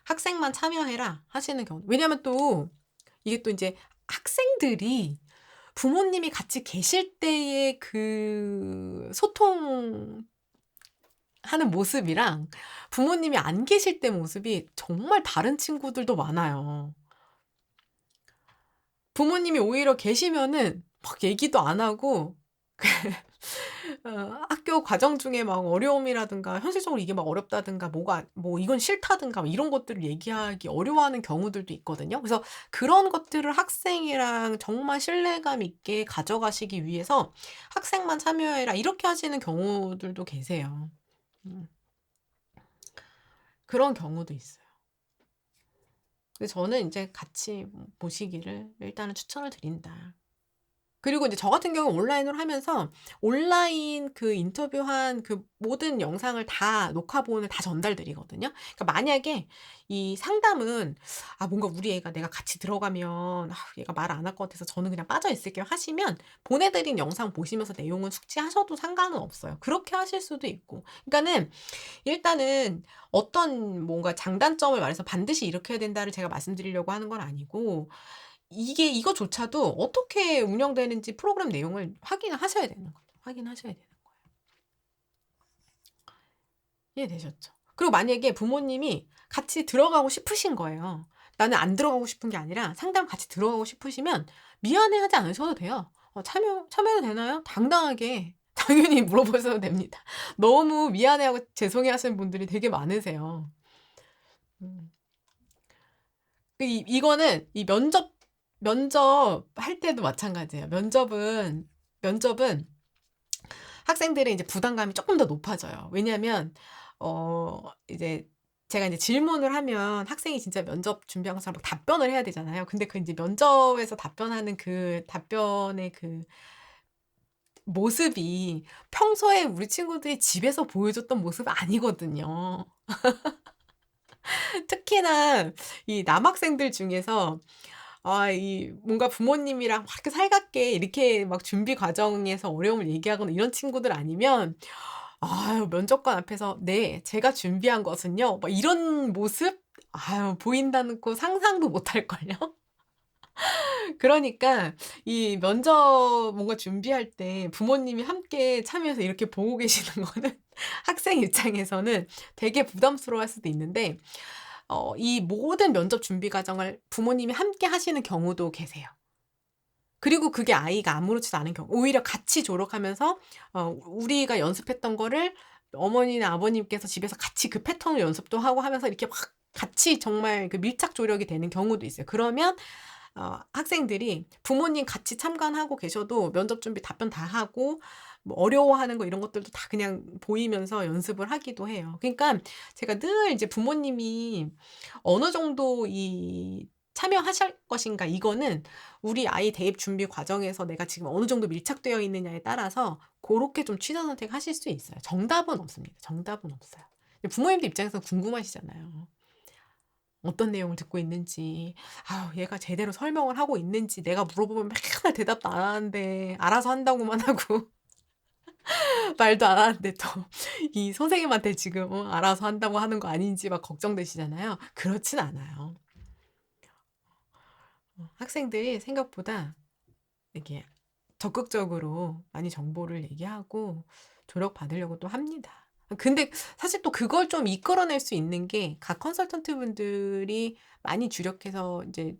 "학생만 참여해라." 하시는 경우 왜냐면 또 이게 또 인제 학생들이 부모님이 같이 계실 때의 그 소통하는 모습이랑 부모님이 안 계실 때 모습이 정말 다른 친구들도 많아요. 부모님이 오히려 계시면은 막 얘기도 안 하고 학교 과정 중에 막 어려움이라든가 현실적으로 이게 막 어렵다든가 뭐가 뭐 이건 싫다든가 뭐 이런 것들을 얘기하기 어려워하는 경우들도 있거든요. 그래서 그런 것들을 학생이랑 정말 신뢰감 있게 가져가시기 위해서 "학생만 참여해라." 이렇게 하시는 경우들도 계세요. 음. 그런 경우도 있어요. 근데 저는 인제 같이 보시기를 일단은 추천을 드린다. 그리고 이제 저 같은 경우는 온라인으로 하면서 온라인 그 인터뷰한 그 모든 영상을 다 녹화본을 다 전달드리거든요. 그러니까 만약에 이 상담은 '아 뭔가 우리 애가 내가 같이 들어가면 얘가 말 안 할 것 같아서 저는 그냥 빠져 있을게요.' 하시면 보내 드린 영상 보시면서 내용은 숙지하셔도 상관은 없어요. 그렇게 하실 수도 있고. 그러니까는 일단은 어떤 뭔가 장단점을 말해서 반드시 이렇게 해야 된다를 제가 말씀드리려고 하는 건 아니고, 이거조차도 어떻게 운영되는지 프로그램 내용을 확인을 하셔야 되는 거죠. 확인하셔야 되는 거예요. 이해되셨죠? 그리고 만약에 부모님이 같이 들어가고 싶으신 거예요. 나는 안 들어가고 싶은 게 아니라 상담 같이 들어가고 싶으시면 미안해하지 않으셔도 돼요. 참여해도 되나요?" 당당하게 당연히 물어보셔도 됩니다. 너무 미안해하고 죄송해하시는 분들이 되게 많으세요. 음. 이거는 이 면접할 때도 마찬가지예요. 면접은 학생들의 이제 부담감이 쪼끔 더 높아져요. 왜냐하면 이제 제가 인제 질문을 하면 학생이 진짜 면접 준비한 것처럼 막 답변을 해야 되잖아요. 근데 그 인제 면접에서 답변하는 그 답변의 그 모습이 평소에 우리 친구들이 집에서 보여줬던 모습이 아니거든요. 특히나 이 남학생들 중에서 이 뭔가 부모님이랑 막 이렇게 살갑게 이렇게 막 준비 과정에서 어려움을 얘기하거나 이런 친구들 아니면 아유 면접관 앞에서 "네. 제가 준비한 것은요." 막 이런 모습 보인다는 거 상상도 못 할걸요. 그러니까 이 면접 뭔가 준비할 때 부모님이 함께 참여해서 이렇게 보고 계시는 거는 학생 입장에서는 되게 부담스러워할 수도 있는데, 이 모든 면접 준비 과정을 부모님이 함께 하시는 경우도 계세요. 그리고 그게 아이가 아무렇지도 않은 경우, 오히려 같이 졸업하면서 우리가 연습했던 거를 어머니나 아버님께서 집에서 같이 그 패턴을 연습도 하고 하면서 이렇게 막 같이 정말 그 밀착 조력이 되는 경우도 있어요. 그러면 학생들이 부모님 같이 참관하고 계셔도 면접 준비 답변 다 하고 뭐 어려워하는 거 이런 것들도 다 그냥 보이면서 연습을 하기도 해요. 그러니까 제가 늘 이제 부모님이 어느 정도 이 참여하실 것인가, 이거는 우리 아이 대입 준비 과정에서 내가 지금 어느 정도 밀착되어 있느냐에 따라서 고렇게 좀 취사 선택하실 수 있어요. 정답은 없습니다. 정답은 없어요. 부모님들 입장에서는 궁금하시잖아요. 어떤 내용을 듣고 있는지, 얘가 제대로 설명을 하고 있는지, 내가 물어보면 맨날 대답도 안 하는데 알아서 한다고만 하고 말도 안 하는데 또 이 선생님한테 지금 알아서 한다고 하는 거 아닌지 막 걱정되시잖아요. 그렇진 않아요. 학생들이 생각보다 이렇게 적극적으로 많이 정보를 얘기하고 조력받으려고 또 합니다. 근데 사실 또 그걸 좀 이끌어낼 수 있는 게 각 컨설턴트 분들이 많이 주력해서 이제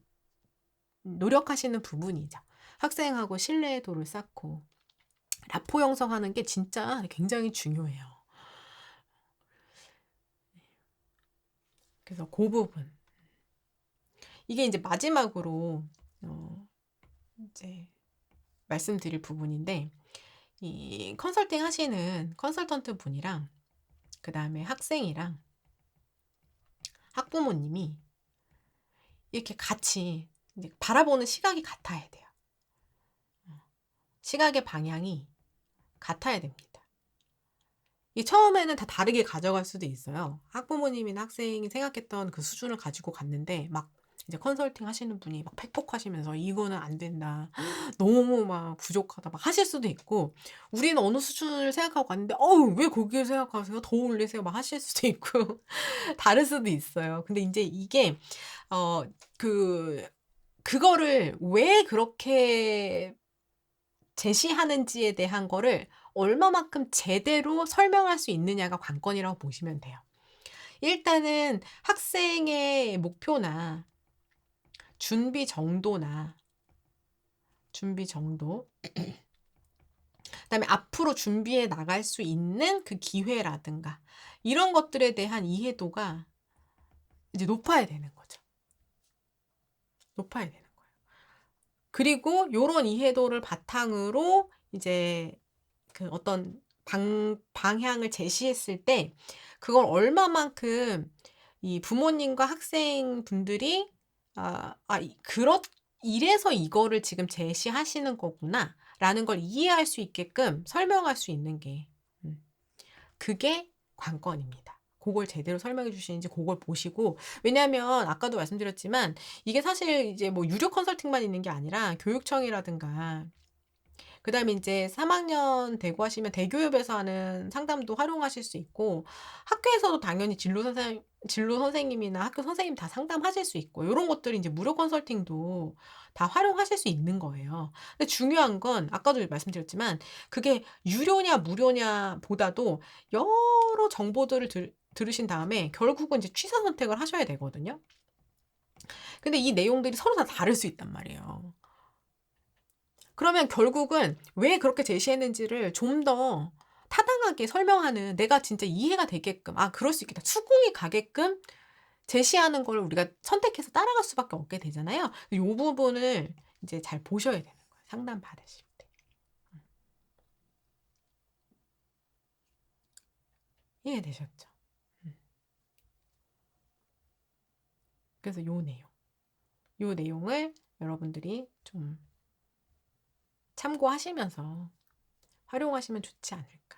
노력하시는 부분이죠. 학생하고 신뢰도를 쌓고 라포 형성하는 게 진짜 굉장히 중요해요. 그래서 그 부분. 이게 이제 마지막으로 이제 말씀드릴 부분인데, 이 컨설팅 하시는 컨설턴트 분이랑 그다음에 학생이랑 학부모님이 이렇게 같이 이제 바라보는 시각이 같아야 돼요. 시각의 방향이 같아야 됩니다. 이 처음에는 다 다르게 가져갈 수도 있어요. 학부모님이나 학생이 생각했던 그 수준을 가지고 갔는데 막 이제 컨설팅 하시는 분이 막 팩폭하시면서 "이거는 안 된다. 너무 막 부족하다." 막 하실 수도 있고, 우리는 어느 수준을 생각하고 갔는데 "어우 왜 거기를 생각하세요? 더 올리세요." 막 하실 수도 있고 다를 수도 있어요. 근데 인제 이게 어 그 그거를 왜 그렇게 제시하는지에 대한 거를 얼마만큼 제대로 설명할 수 있느냐가 관건이라고 보시면 돼요. 일단은 학생의 목표나 준비 정도나 준비 정도, 그다음에 앞으로 준비해 나갈 수 있는 그 기회라든가 이런 것들에 대한 이해도가 이제 높아야 되는 거죠. 높아야 되는 거예요. 그리고 요런 이해도를 바탕으로 이제 그 어떤 방향을 제시했을 때 그걸 얼마만큼 이 부모님과 학생분들이 이래서 이거를 지금 제시하시는 거구나라는 걸 이해할 수 있게끔 설명할 수 있는 게 그게 관건입니다. 그걸 제대로 설명해 주시는지 그걸 보시고, 왜냐하면 아까도 말씀드렸지만 이게 사실 이제 뭐 유료 컨설팅만 있는 게 아니라 교육청이라든가 그다음에 인제 3 학년 되고 하시면 대교협에서 하는 상담도 활용하실 수 있고, 학교에서도 당연히 진로 선생님이나 학교 선생님 다 상담하실 수 있고, 요런 것들이 인제 무료 컨설팅도 다 활용하실 수 있는 거예요. 근데 중요한 건 아까도 말씀드렸지만 그게 유료냐 무료냐 보다도 여러 정보들을 들으신 다음에 결국은 이제 취사 선택을 하셔야 되거든요. 근데 이 내용들이 서로 다 다를 수 있단 말이에요. 그러면 결국은 왜 그렇게 제시했는지를 좀 더 타당하게 설명하는, 내가 진짜 이해가 되게끔 '아 그럴 수 있겠다.' 수긍이 가게끔 제시하는 걸 우리가 선택해서 따라갈 수밖에 없게 되잖아요. 요 부분을 이제 잘 보셔야 되는 거예요, 상담 받으실 때. 이해되셨죠? 음. 그래서 요 내용을 여러분들이 좀 참고하시면서 활용하시면 좋지 않을까.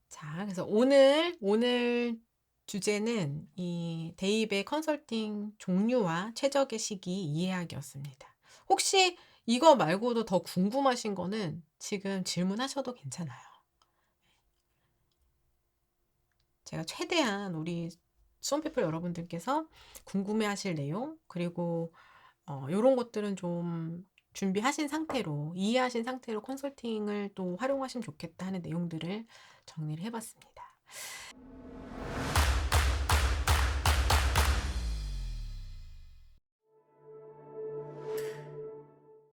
자, 그래서 오늘 주제는 이 대입의 컨설팅 종류와 최적의 시기 이해하기였습니다. 혹시 이거 말고도 더 궁금하신 거는 지금 질문하셔도 괜찮아요. 제가 최대한 우리 수험페플 여러분들께서 궁금해하실 내용, 그리고 요런 것들은 좀 준비하신 상태로, 이해하신 상태로 컨설팅을 또 활용하시면 좋겠다 하는 내용들을 정리를 해 봤습니다.